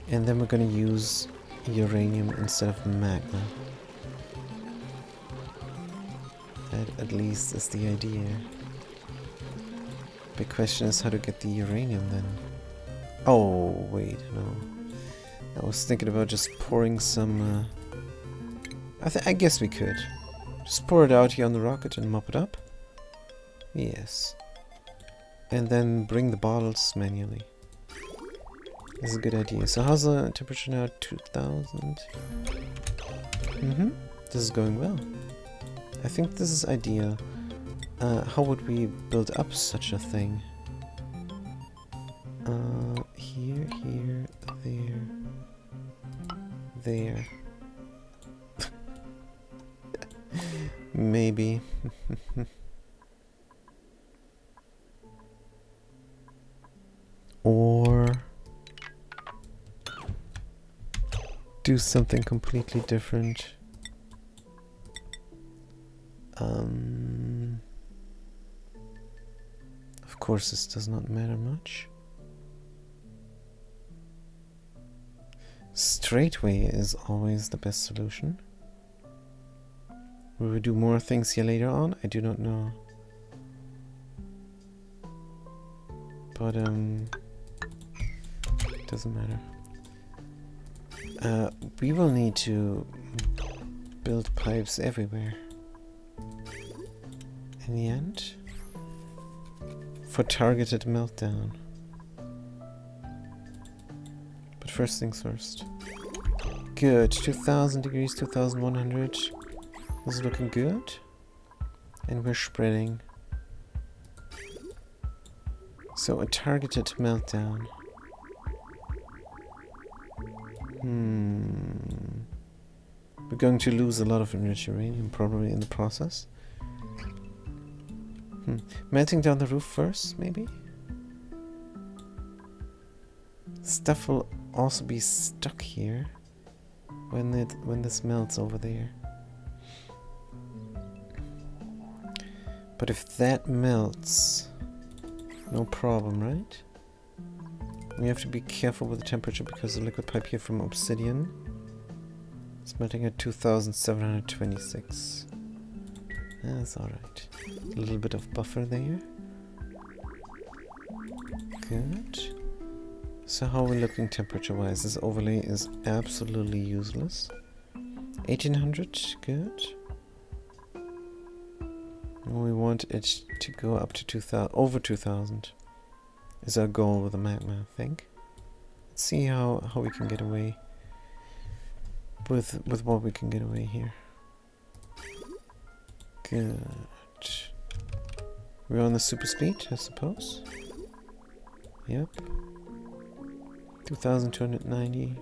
And then we're going to use uranium instead of magma. That at least is the idea. Big question is how to get the uranium then. Oh, wait, no. I was thinking about just pouring some... I guess we could. Just pour it out here on the rocket and mop it up. Yes. And then bring the bottles manually. That's a good idea. So how's the temperature now? 2000? This is going well. I think this is ideal. How would we build up such a thing? Here, here, there, there. Maybe. Or do something completely different. Of course, this does not matter much. Straightway is always the best solution. Will we do more things here later on? I do not know. But doesn't matter. We will need to build pipes everywhere in the end for targeted meltdown. But first things first. Good. 2000 degrees, 2100. This is looking good. And we're spreading. So a targeted meltdown. We're going to lose a lot of enriched uranium probably in the process. Melting down the roof first, maybe? Stuff will also be stuck here when this melts over there. But if that melts, no problem, right? We have to be careful with the temperature because the liquid pipe here from obsidian is melting at 2726. That's alright. A little bit of buffer there. Good. So how are we looking temperature wise? This overlay is absolutely useless. 1800, good. We want it to go up to 2000, over 2000 is our goal with the magma, I think. Let's see how we can get away with what we can get away here. Good. We're on the super speed, I suppose. Yep. 2290.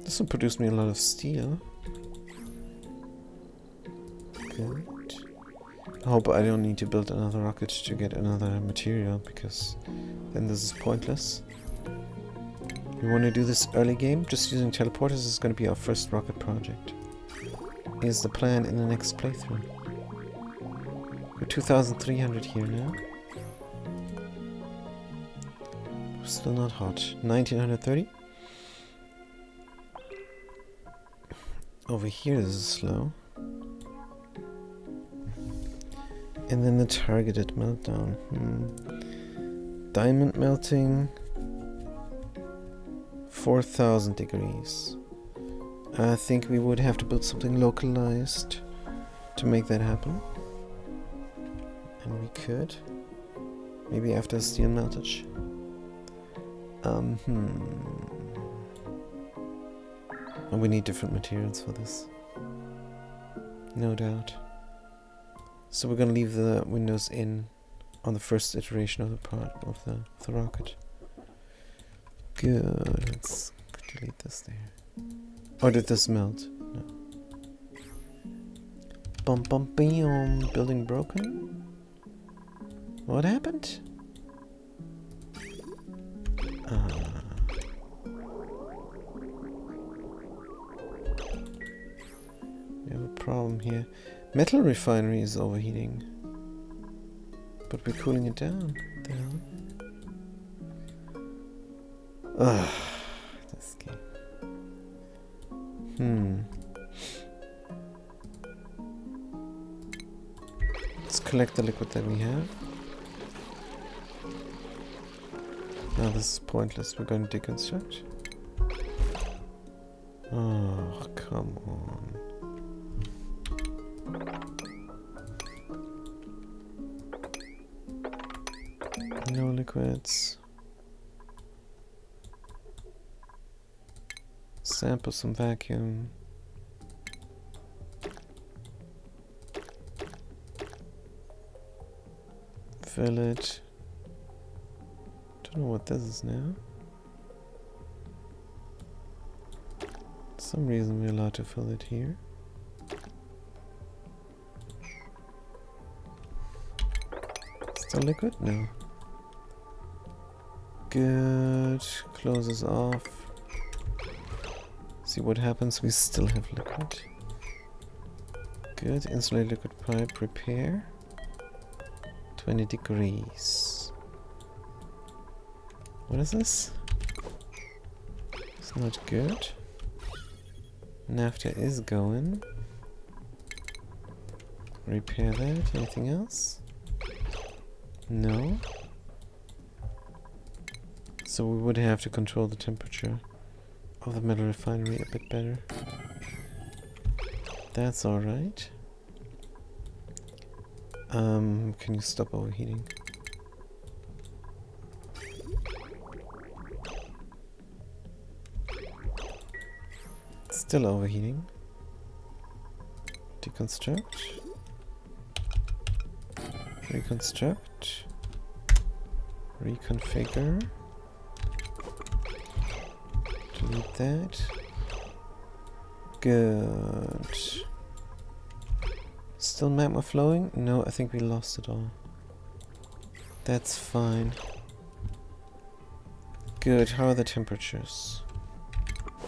This will produce me a lot of steel. Good. I hope I don't need to build another rocket to get another material, because then this is pointless. We want to do this early game. Just using teleporters is going to be our first rocket project. Is the plan in the next playthrough. We're 2300 here now. We're still not hot. 1930. Over here this is slow. And then the targeted meltdown. Diamond melting. 4000 degrees. I think we would have to build something localized to make that happen. And we could. Maybe after steel meltage. And we need different materials for this. No doubt. So we're gonna leave the windows in on the first iteration of the rocket. Good. Let's delete this there. Or did this melt? No. Bum bum bum. Building broken. What happened? We have a problem here. Metal refinery is overheating. But we're cooling it down. What the hell? This game. Let's collect the liquid that we have. Now this is pointless. We're going to deconstruct. Oh, come on. No liquids. Sample some vacuum. Fill it. Don't know what this is now. For some reason we're allowed to fill it here. Still liquid? No. Good. Closes off. See what happens. We still have liquid. Good. Insulate liquid pipe. Repair. 20 degrees. What is this? It's not good. Naphtha is going. Repair that. Anything else? No. So we would have to control the temperature of the metal refinery a bit better. That's alright. Can you stop overheating? Still overheating. Deconstruct. Reconstruct. Reconfigure. Delete that. Good. Still magma flowing? No, I think we lost it all. That's fine. Good. How are the temperatures?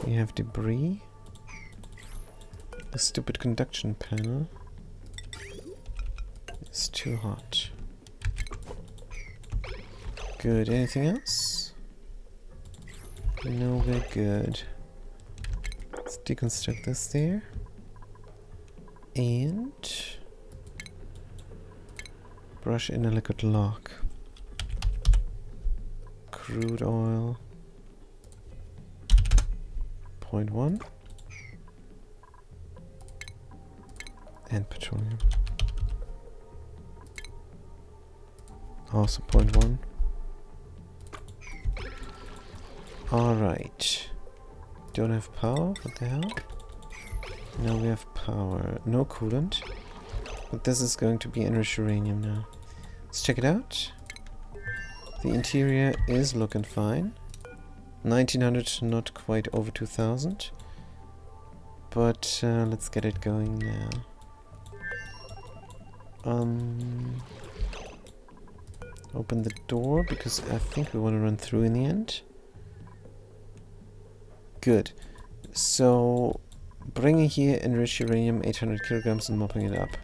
We have debris. The stupid conduction panel is too hot. Good. Anything else? No, we're good. Let's deconstruct this there. And brush in a liquid lock. Crude oil. 0.1. And petroleum. Also 0.1. Alright. Don't have power? What the hell? Now we have power. No coolant. But this is going to be enriched uranium now. Let's check it out. The interior is looking fine. 1900, not quite over 2000. But let's get it going now. Open the door because I think we want to run through in the end. Good. So bringing here enriched uranium 800 kilograms and mopping it up.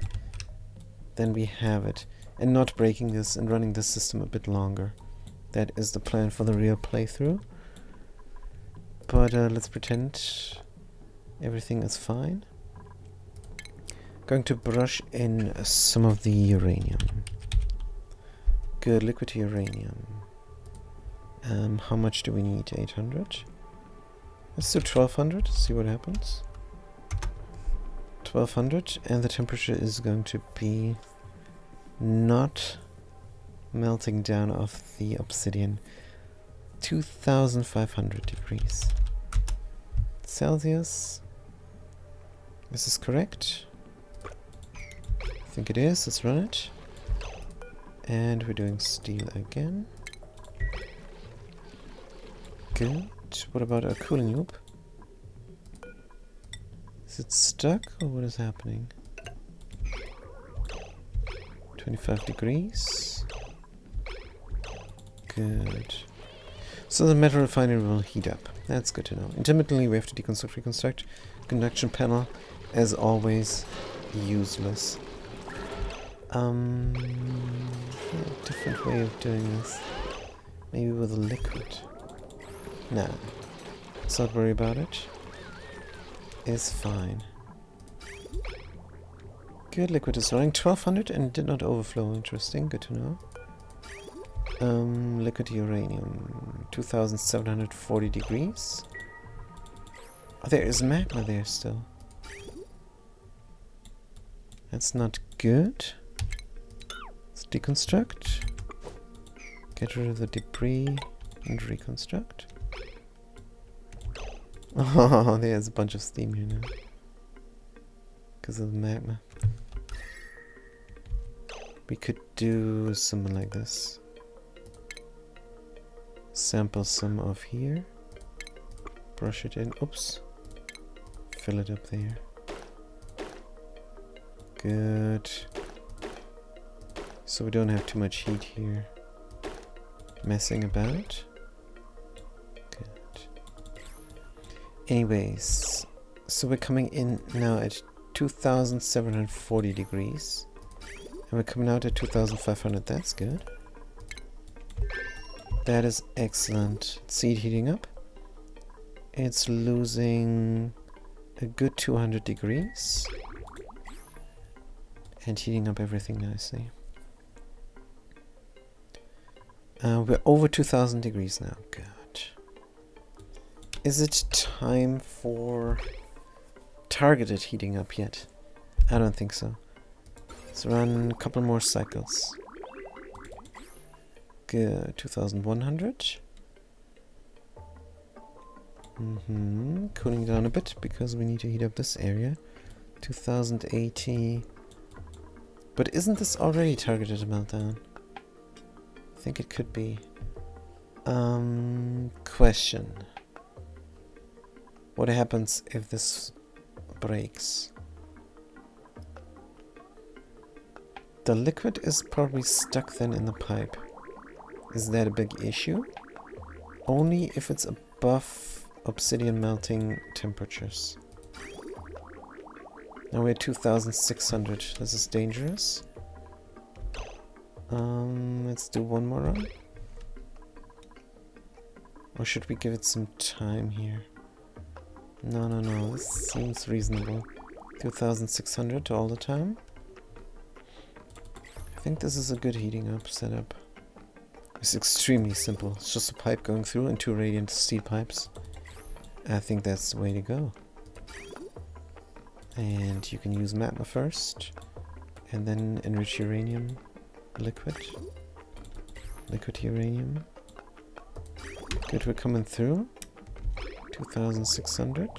Then we have it. And not breaking this and running the system a bit longer. That is the plan for the real playthrough. But let's pretend everything is fine. Going to brush in some of the uranium. Good, liquid uranium. How much do we need? 800? Let's do 1200, see what happens. 1200, and the temperature is going to be not melting down of the obsidian. 2500 degrees Celsius. This is correct. I think it is. Let's run it. And we're doing steel again. Good. What about our cooling loop? Is it stuck or what is happening? 25 degrees. Good. So the metal refinery will heat up. That's good to know. Intermittently we have to deconstruct, reconstruct. Conduction panel, as always, useless. Different way of doing this. Maybe with a liquid. Nah. Let's not worry about it. It's fine. Good, liquid is running 1200 and did not overflow. Interesting, good to know. Liquid uranium, 2740 degrees. Oh, there is magma there still. That's not good. Let's deconstruct. Get rid of the debris and reconstruct. Oh, there's a bunch of steam here now. Because of the magma. We could do something like this. Sample some of here. Brush it in. Oops. Fill it up there. Good. So we don't have too much heat here. Messing about. Good. Anyways, so we're coming in now at 2740 degrees. And we're coming out at 2500. That's good. That is excellent. See it heating up. It's losing a good 200 degrees. And heating up everything nicely. We're over 2000 degrees now. Good. Is it time for targeted heating up yet? I don't think so. Let's run a couple more cycles. Good, 2100. Cooling down a bit because we need to heat up this area. 2080. But isn't this already targeted meltdown? I think it could be. Question. What happens if this breaks? The liquid is probably stuck then in the pipe. Is that a big issue? Only if it's above obsidian melting temperatures. Now we're at 2600. This is dangerous. Let's do one more run. Or should we give it some time here? No. This seems reasonable. 2600 all the time. I think this is a good heating up setup. It's extremely simple. It's just a pipe going through and 2 radiant steel pipes. I think that's the way to go. And you can use magma first. And then enrich uranium. Liquid uranium. Good, we're coming through. 2600.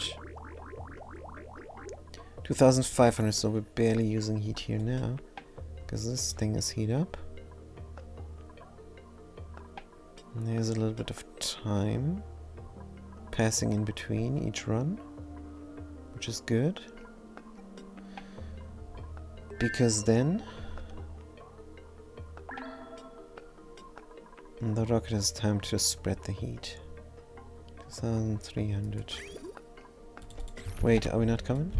2500, so we're barely using heat here now. Because this thing is heat up. And there's a little bit of time passing in between each run, which is good. Because then the rocket has time to spread the heat. 2300. Wait, are we not coming?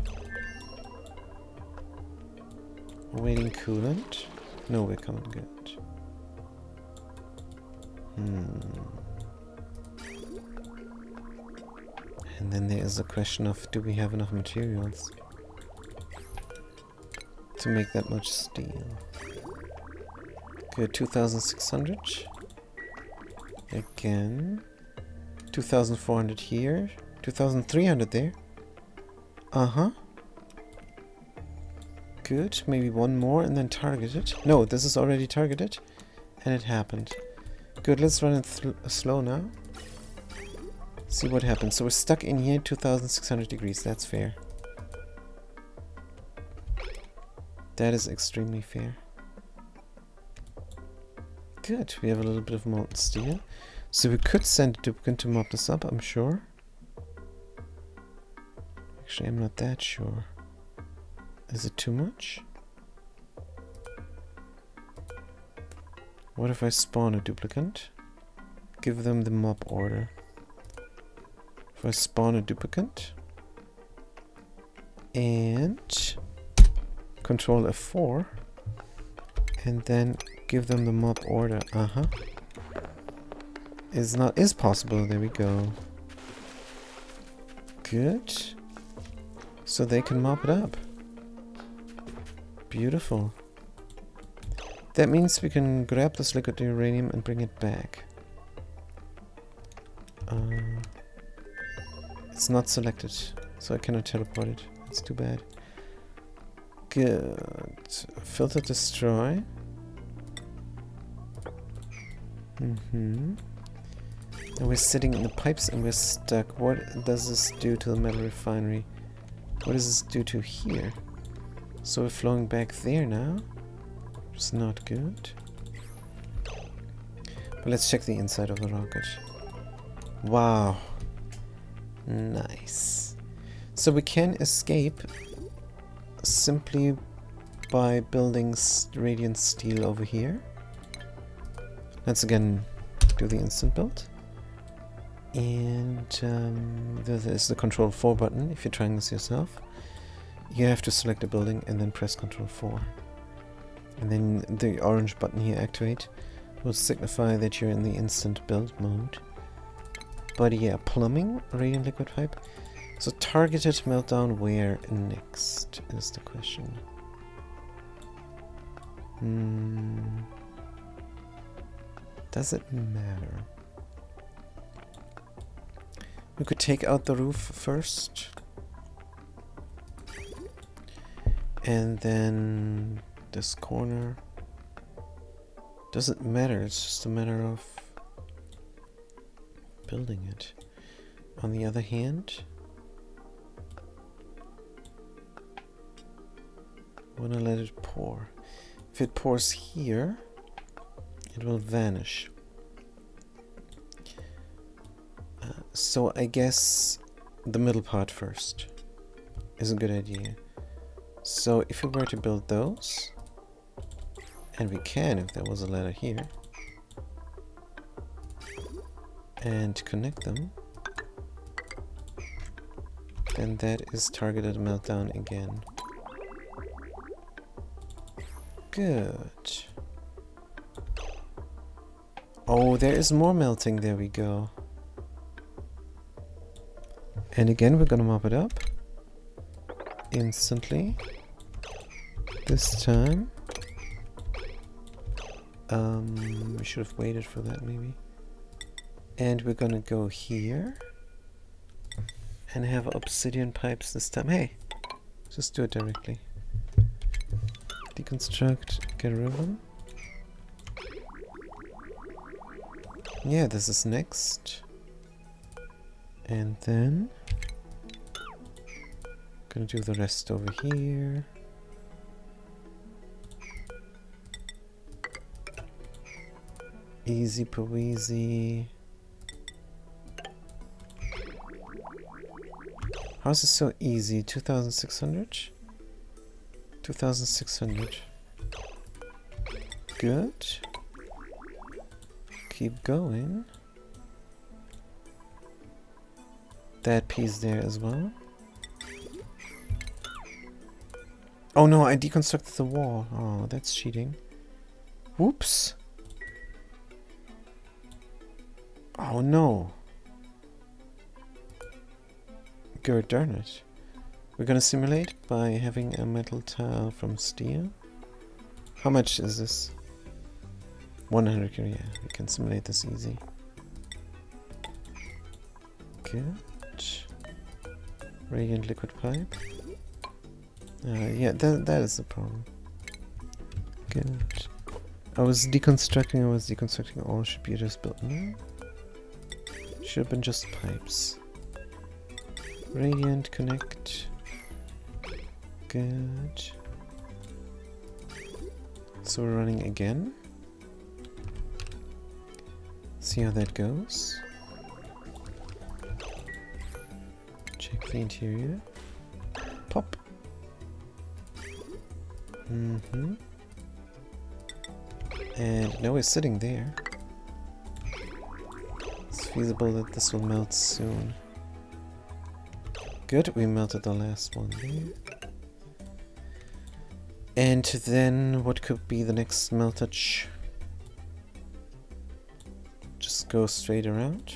Waiting coolant? No, we're coming good. And then there is a question of, do we have enough materials to make that much steel? Good, 2600. Again. 2400 here. 2300 there. Good, maybe one more and then target it. No, this is already targeted. And it happened. Good, let's run it slow now. See what happens. So we're stuck in here, 2600 degrees. That's fair. That is extremely fair. Good, we have a little bit of molten steel. So we could send a duplicate to mop this up, I'm sure. Actually, I'm not that sure. Is it too much? What if I spawn a duplicate? Give them the mop order. If I spawn a duplicate and control F4 and then give them the mop order. Is possible. There we go. Good. So they can mop it up. Beautiful. That means we can grab this liquid uranium and bring it back. It's not selected, so I cannot teleport it. It's too bad. Good. Filter destroy. Now we're sitting in the pipes and we're stuck. What does this do to the metal refinery? What does this do to here? So we're flowing back there now. It's not good. But let's check the inside of the rocket. Wow. Nice. So we can escape simply by building radiant steel over here. Let's again do the instant build. And there's the Control 4 button. If you're trying this yourself, you have to select a building and then press Control 4. And then the orange button here, activate, will signify that you're in the instant build mode. But yeah, plumbing, radiant liquid pipe. So targeted meltdown where next is the question. Does it matter? We could take out the roof first. And then this corner. Doesn't matter, it's just a matter of building it. On the other hand, I wanna let it pour. If it pours here, it will vanish. So I guess the middle part first is a good idea. So if we were to build those, and we can if there was a ladder here, and connect them, then that is targeted meltdown again. Good. Oh, there is more melting. There we go. And again, we're gonna mop it up instantly. This time, we should have waited for that maybe. And we're gonna go here and have obsidian pipes this time. Hey, just do it directly. Deconstruct, get rid of them. Yeah, this is next. And then gonna do the rest over here. Easy peasy. How's this so easy? 2,600? 2,600. Good. Keep going. That piece there as well. Oh no, I deconstructed the wall. Oh, that's cheating. Whoops. Oh no. God darn it. We're gonna simulate by having a metal tile from steel. How much is this? 100 kilo, yeah. We can simulate this easy. Good. Radiant liquid pipe. Yeah, that is the problem. Good. I was deconstructing, all should be just built now. Should have been just pipes. Radiant connect. Good. So we're running again. See how that goes. Check the interior. Pop. And now we're sitting there. It's feasible that this will melt soon. Good, we melted the last one there. And then what could be the next meltage? Just go straight around?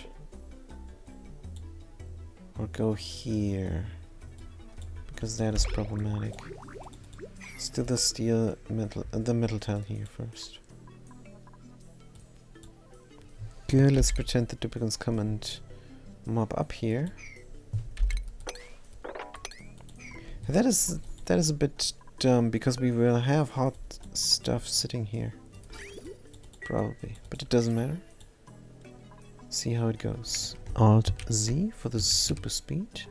Or go here? Because that is problematic. Let's do the metal tile here first. Good, let's pretend the duplicants come and mob up here. That is a bit dumb because we will have hot stuff sitting here. Probably, but it doesn't matter. See how it goes. Alt Z for the super speed.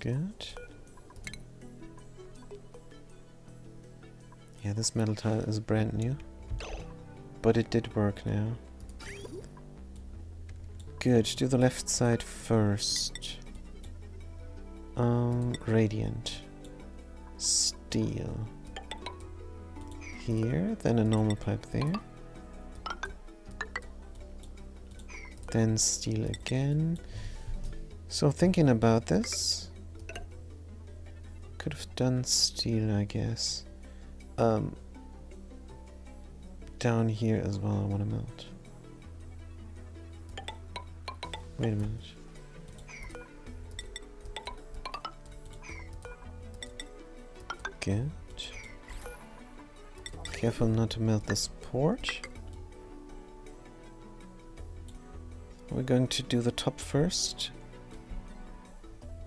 Good. Yeah, this metal tile is brand new. But it did work now. Good, do the left side first. Radiant. Steel. Here, then a normal pipe there. Then steel again. So thinking about this, could have done steel, I guess. Down here as well, I want to melt. Wait a minute. Good. Careful not to melt this porch. We're going to do the top first.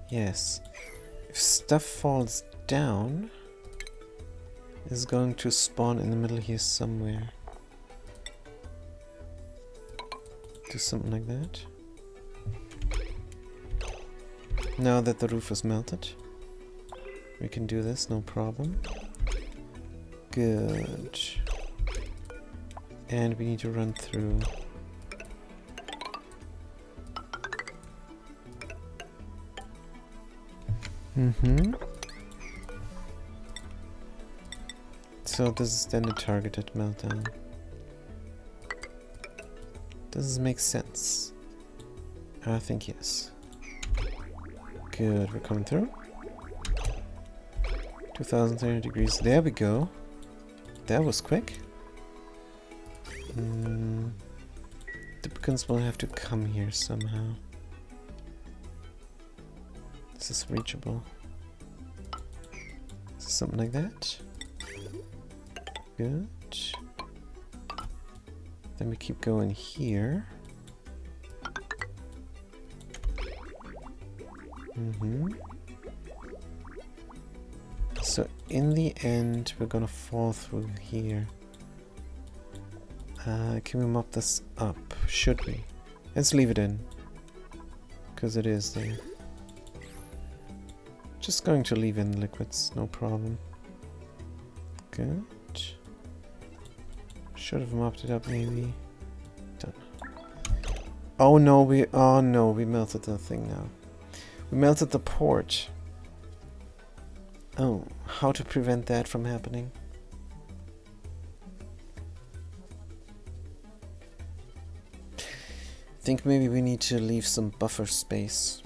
Yes. If stuff falls down, it's going to spawn in the middle here somewhere. Do something like that. Now that the roof is melted, we can do this, no problem. Good. And we need to run through. So this is then a targeted meltdown. Does this make sense? I think yes. Good, we're coming through. 2300 degrees, there we go. That was quick. The beacons will have to come here somehow. This is reachable. Something like that. Good. Then we keep going here. So in the end, we're gonna fall through here. Can we mop this up? Should we? Let's leave it in, because it is there. Just going to leave in liquids, no problem. Good. Should have mopped it up maybe. Done. Oh no, we melted the thing now. We melted the port. Oh, how to prevent that from happening? I think maybe we need to leave some buffer space.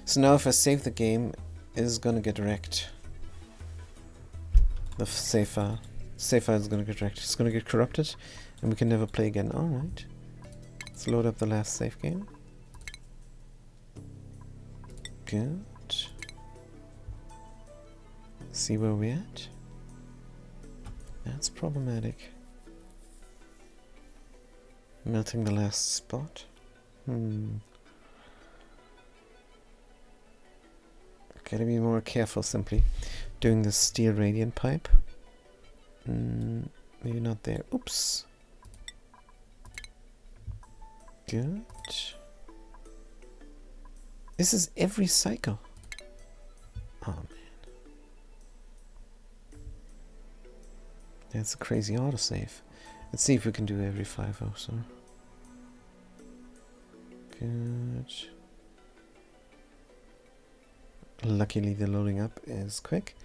So now if I save the game, it's gonna get wrecked. The save file. Save file is gonna get wrecked. It's gonna get corrupted and we can never play again. Alright. Let's load up the last save game. Good. See where we're at? That's problematic. Melting the last spot. Gotta be more careful simply. Doing the steel radiant pipe. Maybe not there. Oops. Good. This is every cycle. Oh man. That's a crazy autosave. Let's see if we can do every 5 or so. Good. Luckily the loading up is quick.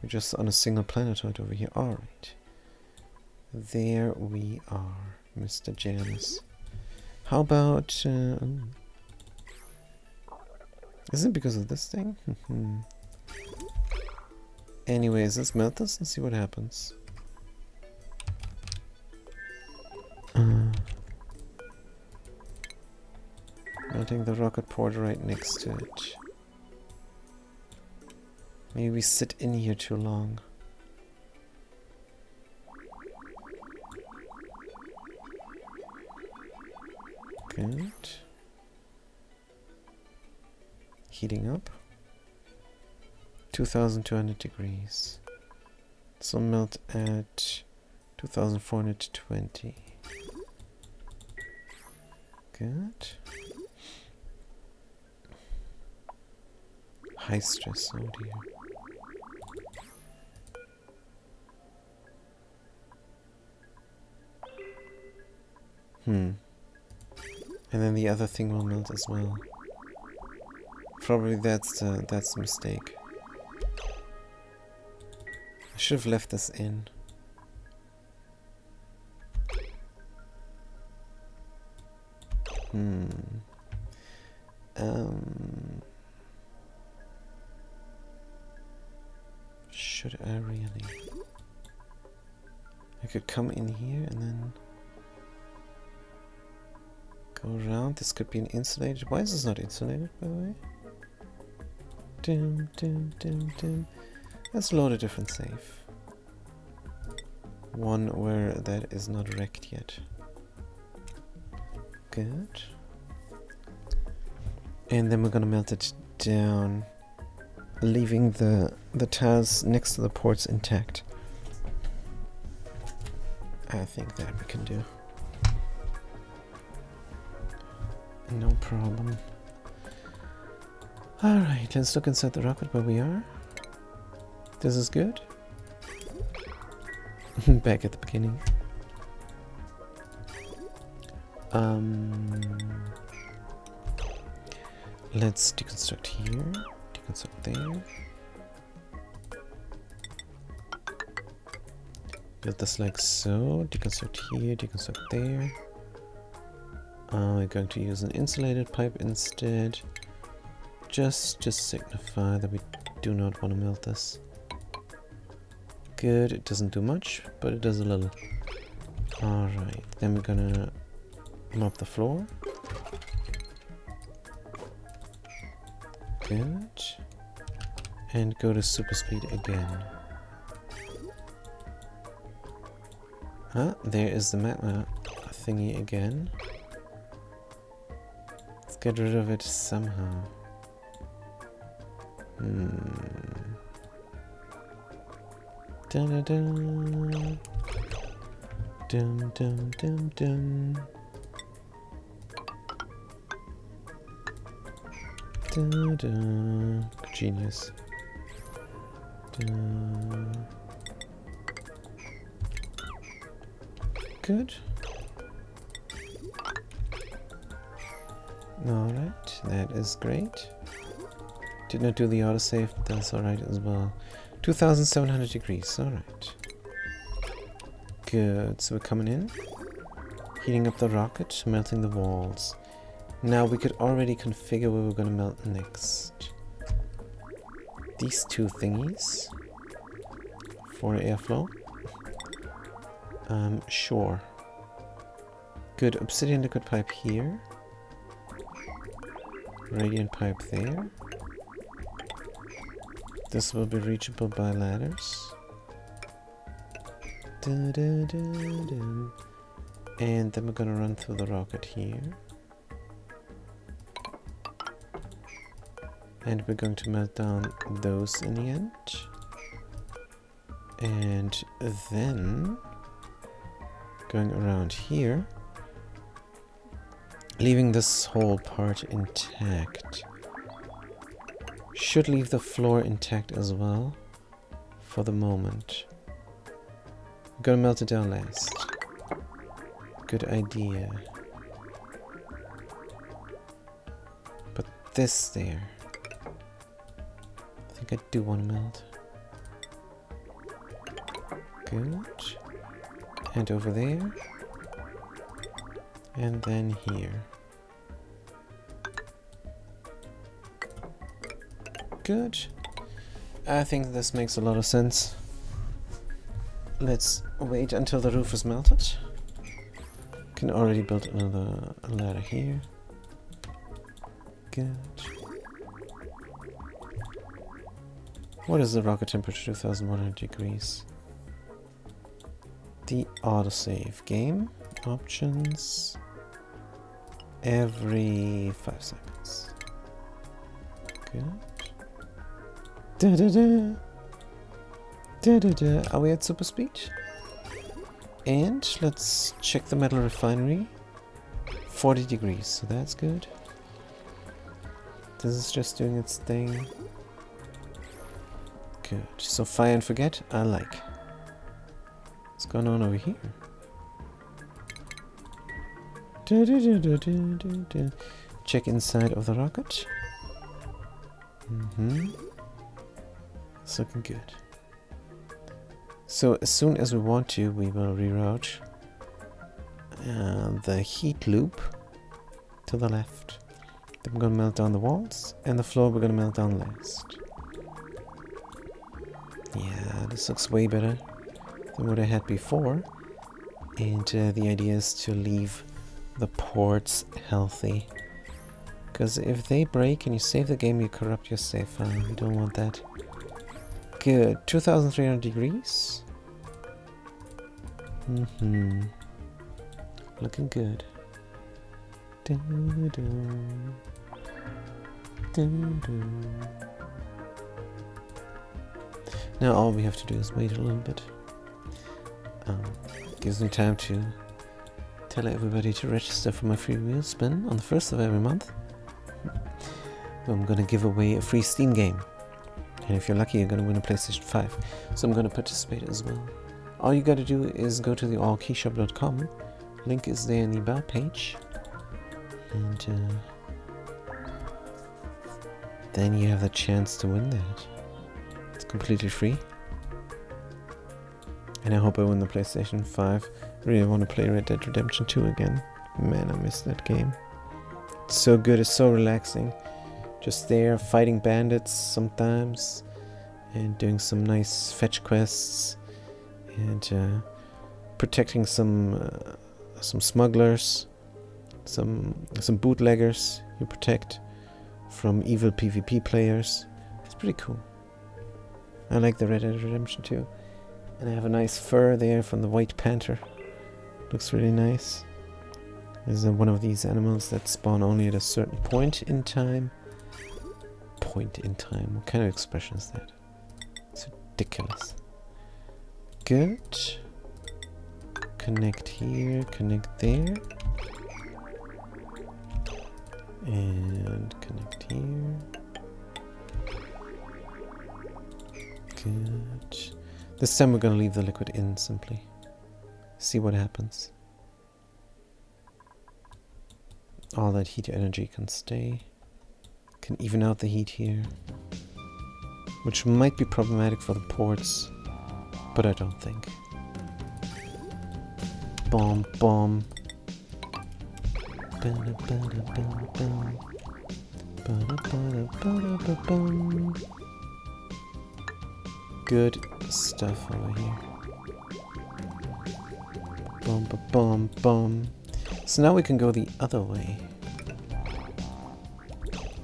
We're just on a single planetoid over here. Alright. There we are, Mr. Janus. How about... is it because of this thing? Anyways, let's melt this and see what happens. Melting the rocket port right next to it. Maybe we sit in here too long. Good. Heating up. 2200 degrees. So melt at 2420. Good. High stress, oh dear. And then the other thing will melt as well. Probably that's the mistake. I should have left this in. Should I really? I could come in here and then go around. This could be an insulated. Why is this not insulated, by the way? Let's load a different save. One where that is not wrecked yet. Good. And then we're gonna melt it down, leaving the tiles next to the ports intact. I think that we can do. No problem. Alright, let's look inside the rocket where we are. This is good. Back at the beginning. Let's deconstruct here, deconstruct there. Build this like so, deconstruct here, deconstruct there. We're going to use an insulated pipe instead, just to signify that we do not want to melt this. Good, it doesn't do much, but it does a little. Alright, then we're gonna mop the floor. Good. And go to super speed again. Ah, there is the magma thingy again. Let's get rid of it somehow. Dun dun dun. Dum dum dum dum. Dun dun. Genius. Dun. Good. Alright, that is great. Did not do the autosave, but that's alright as well. 2700 degrees, alright. Good, so we're coming in. Heating up the rocket, melting the walls. Now we could already configure where we're gonna melt next. These two thingies. For airflow. Sure. Good, obsidian liquid pipe here. Radiant pipe there. This will be reachable by ladders. Da, da, da, da. And then we're gonna run through the rocket here. And we're going to melt down those in the end. And then going around here, leaving this whole part intact. Should leave the floor intact as well for the moment. I'm gonna melt it down last. Good idea. But this there, I think I do want to melt. Good. And over there. And then here. Good. I think this makes a lot of sense. Let's wait until the roof is melted. Can already build another ladder here. Good. What is the rocket temperature? 2100 degrees. The autosave game. Options. Every 5 seconds. Good. Da da da. Da da da. Are we at super speed? And let's check the metal refinery. 40 degrees, so that's good. This is just doing its thing. Good. So fire and forget, I like. What's going on over here? Da, da, da, da, da, da, da. Check inside of the rocket. It's looking good. So as soon as we want to, we will reroute the heat loop to the left. Then we're gonna melt down the walls, and the floor we're gonna melt down last. Yeah, this looks way better than what I had before. And the idea is to leave the ports healthy. Because if they break and you save the game, you corrupt your save file. You don't want that. Good. 2300 degrees. Looking good. Dun, dun. Now all we have to do is wait a little bit. Gives me time to tell everybody to register for my free wheel spin on the 1st of every month. I'm gonna give away a free Steam game. And if you're lucky, you're gonna win a PlayStation 5. So I'm gonna participate as well. All you gotta do is go to the allkeyshop.com. Link is there in the about page. And then you have the chance to win that. It's completely free. And I hope I win the PlayStation 5. I really want to play Red Dead Redemption 2 again. Man, I miss that game. It's so good, it's so relaxing. Just there, fighting bandits sometimes. And doing some nice fetch quests. And protecting some smugglers. Some bootleggers you protect from evil PvP players. It's pretty cool. I like the Red Dead Redemption 2. And I have a nice fur there from the White Panther. Looks really nice. There's one of these animals that spawn only at a certain point in time. Point in time? What kind of expression is that? It's ridiculous. Good. Connect here, connect there. And connect here. Good. This time we're gonna leave the liquid in simply. See what happens. All that heat energy can stay. Can even out the heat here. Which might be problematic for the ports, but I don't think. Bomb, bomb. Good stuff over here. Boom, boom, boom. So now we can go the other way.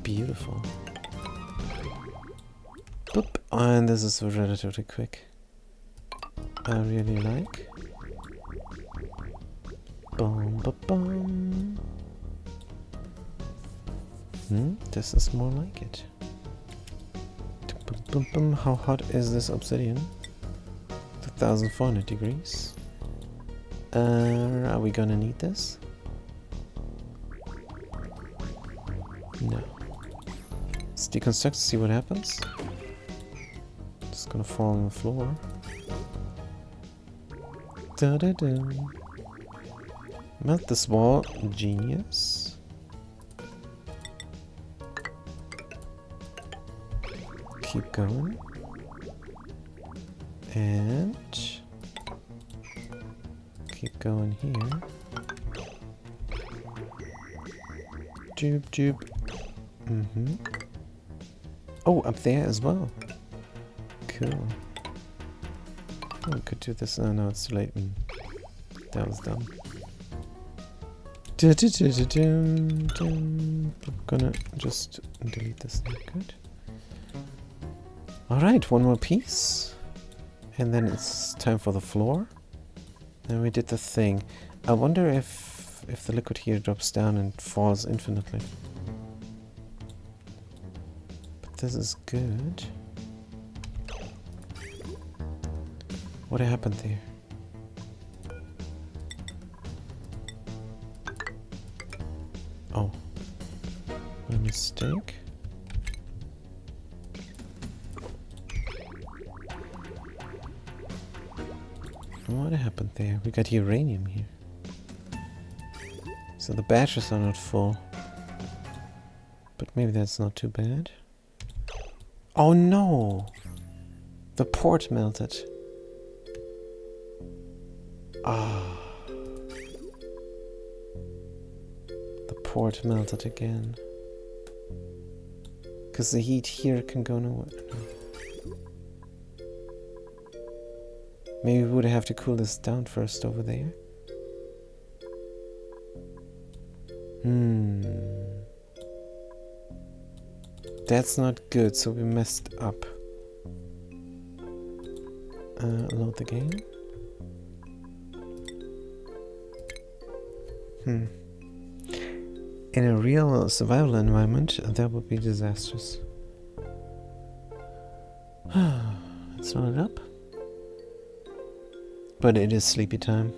Beautiful. Boop. And this is relatively quick. I really like. Boom, boom, boom. This is more like it. Boom, boom. How hot is this obsidian? 1400 degrees. Are we gonna need this? No. Let's deconstruct, see what happens. Just gonna fall on the floor. Da-da-da. Melt this wall. Genius. Keep going. And keep going here. Joop, joop. Oh, up there as well. Cool. Oh, we could do this. Oh no, it's too late. That was dumb. I'm gonna just delete this now. Good. Alright, one more piece. And then it's time for the floor. And we did the thing. I wonder if the liquid here drops down and falls infinitely. But this is good. What happened there? Oh. My mistake. What happened there? We got uranium here. So the batteries are not full. But maybe that's not too bad. Oh no! The port melted. Ah. The port melted again. Because the heat here can go nowhere. No. Maybe we would have to cool this down first over there. That's not good, so we messed up. Load the game. In a real survival environment, that would be disastrous. It's not up. But it is sleepy time.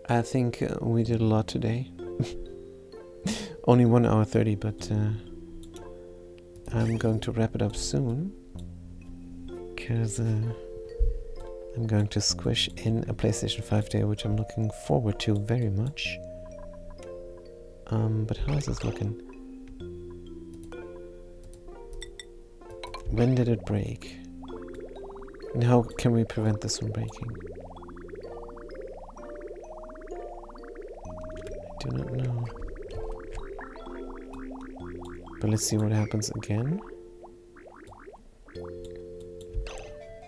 I think we did a lot today. Only 1 hour 30, but I'm going to wrap it up soon. Because I'm going to squish in a PlayStation 5 day, which I'm looking forward to very much. But how is this looking? When did it break? And how can we prevent this from breaking? I do not know. But let's see what happens again.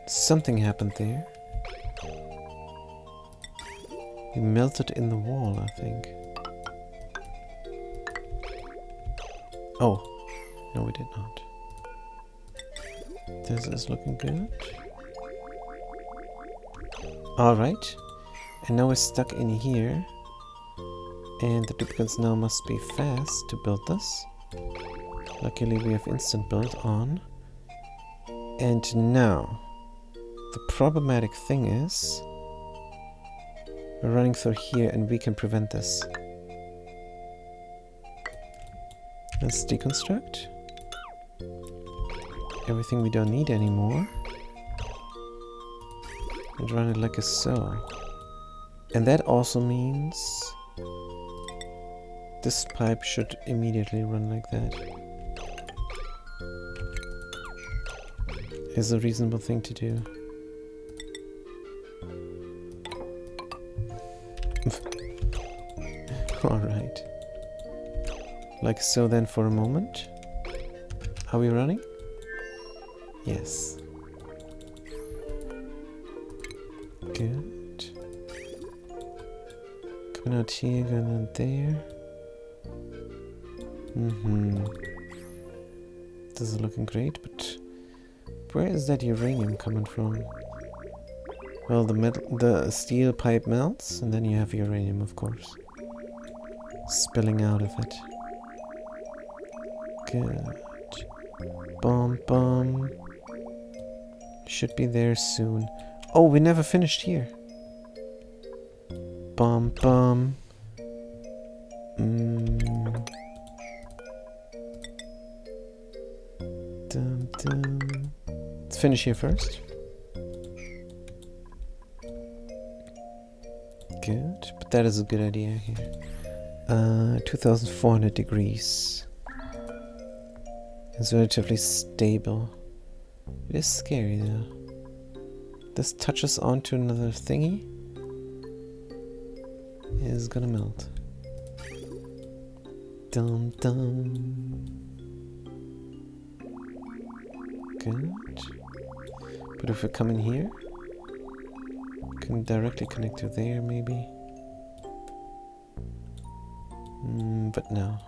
Something happened there. We melted in the wall, I think. Oh, no we did not. This is looking good. Alright, and now we're stuck in here. And the duplicates now must be fast to build this. Luckily we have instant build on. And now, the problematic thing is, we're running through here and we can prevent this. Let's deconstruct. Everything we don't need anymore. And run it like so. And that also means this pipe should immediately run like that. Is a reasonable thing to do. Alright. Like so then for a moment. Are we running? Yes. Good. Coming out here, going out there. This is looking great, but where is that uranium coming from? Well, the steel pipe melts, and then you have uranium, of course, spilling out of it. Good. Bomb, bomb. Should be there soon. Oh, we never finished here. Bomb, bomb. Dum, dum. Let's finish here first. Good, but that is a good idea here. 2400 degrees. It's relatively stable. It is scary though. This touches onto another thingy. It is gonna melt. Dum dum. Good. But if we come in here, we can directly connect to there maybe. But no.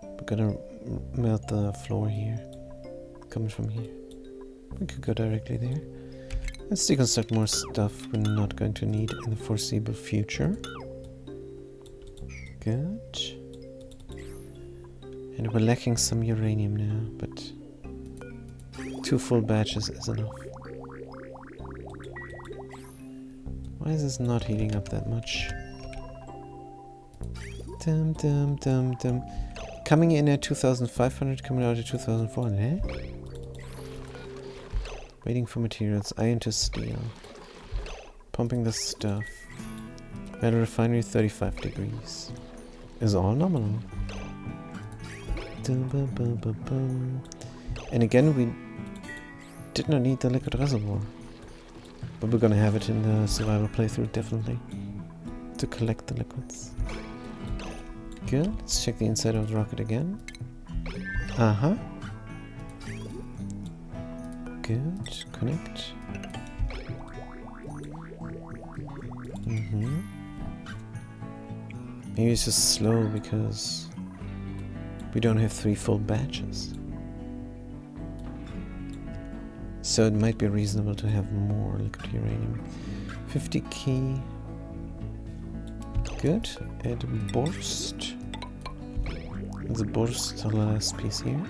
We're gonna melt the floor here. Coming from here. We could go directly there. Let's deconstruct more stuff we're not going to need in the foreseeable future. Good. And we're lacking some uranium now, but 2 full batches is enough. Why is this not heating up that much? Dum dum dum dum. Coming in at 2500, coming out at 2400, eh? Waiting for materials, iron to steel. Pumping the stuff. Metal refinery 35 degrees. Is all nominal. Dum, bum, bum, bum, bum. And again, we did not need the liquid reservoir. But we're gonna have it in the survival playthrough, definitely. To collect the liquids. Good, let's check the inside of the rocket again. Uh-huh. Good, connect. Maybe it's just slow because we don't have 3 full batches. So it might be reasonable to have more liquid uranium. 50 key. Good. Add burst. the burst the last piece here.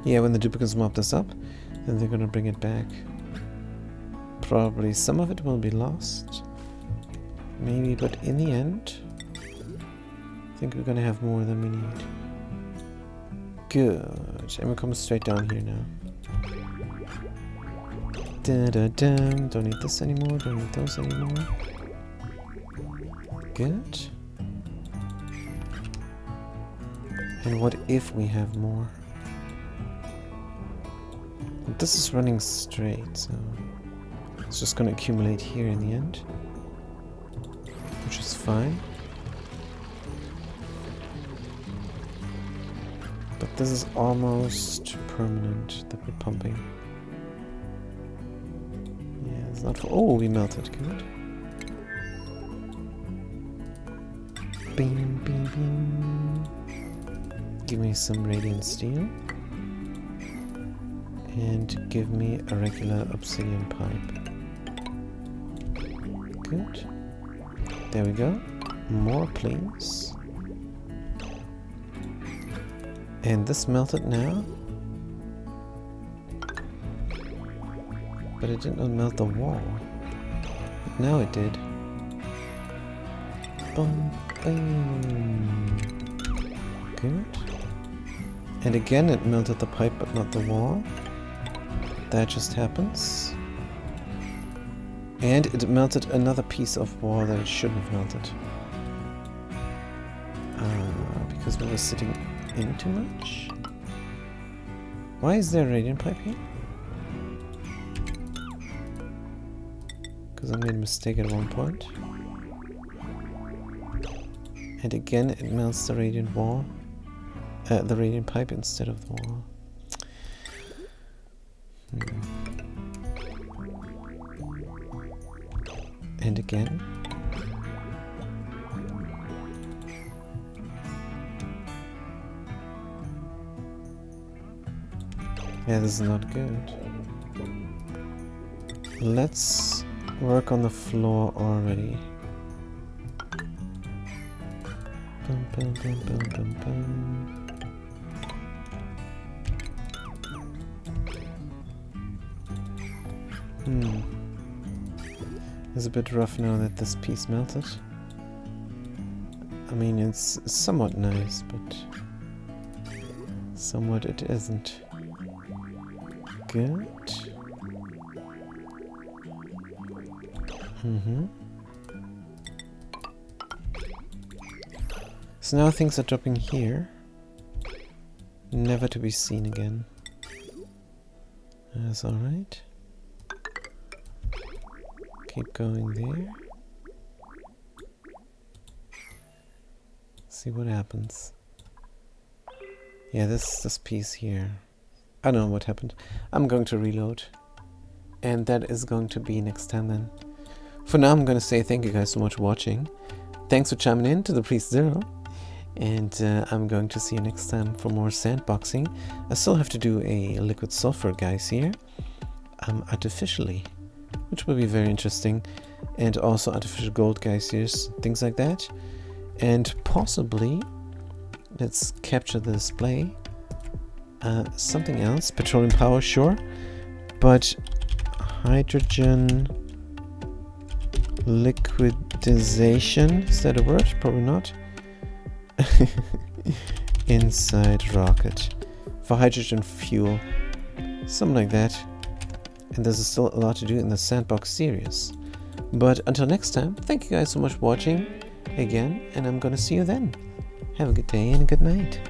Yeah, when the duplicates mop this up, then they're gonna bring it back. Probably some of it will be lost. Maybe, but in the end, I think we're gonna have more than we need. Good. And we're coming straight down here now. Da-da-dum. Don't need this anymore, don't need those anymore. Good. And what if we have more? This is running straight, so it's just going to accumulate here in the end, which is fine. But this is almost permanent that we're pumping. Yeah, it's not for. Oh, we melted. Good. Bing, bing, bing. Give me some radiant steel. And give me a regular obsidian pipe. Good. There we go. More, please. And this melted now. But it did not melt the wall. But now it did. Boom, boom. Good. And again it melted the pipe but not the wall. That just happens. And it melted another piece of wall that it shouldn't have melted. Because we were sitting in too much? Why is there a radiant pipe here? Because I made a mistake at one point. And again it melts the radiant wall. The radiant pipe instead of the wall. And again. Yeah, this is not good. Let's work on the floor already. Bum, bum, bum, bum, bum, bum. It's a bit rough now that this piece melted. I mean, it's somewhat nice, but somewhat it isn't. Good. So now things are dropping here. Never to be seen again. That's alright. Keep going there. See what happens. Yeah, this piece here. I don't know what happened. I'm going to reload. And that is going to be next time then. For now, I'm going to say thank you guys so much for watching. Thanks for chiming in to the Priest Zero. And I'm going to see you next time for more sandboxing. I still have to do a liquid sulfur, guys, here. Artificially. Which will be very interesting. And also artificial gold geysers, things like that. And possibly, let's capture the display. Something else, petroleum power, sure. But hydrogen liquidization, is that a word? Probably not. Inside rocket. For hydrogen fuel. Something like that. And there's still a lot to do in the Sandbox series. But until next time, thank you guys so much for watching again, and I'm gonna see you then. Have a good day and a good night.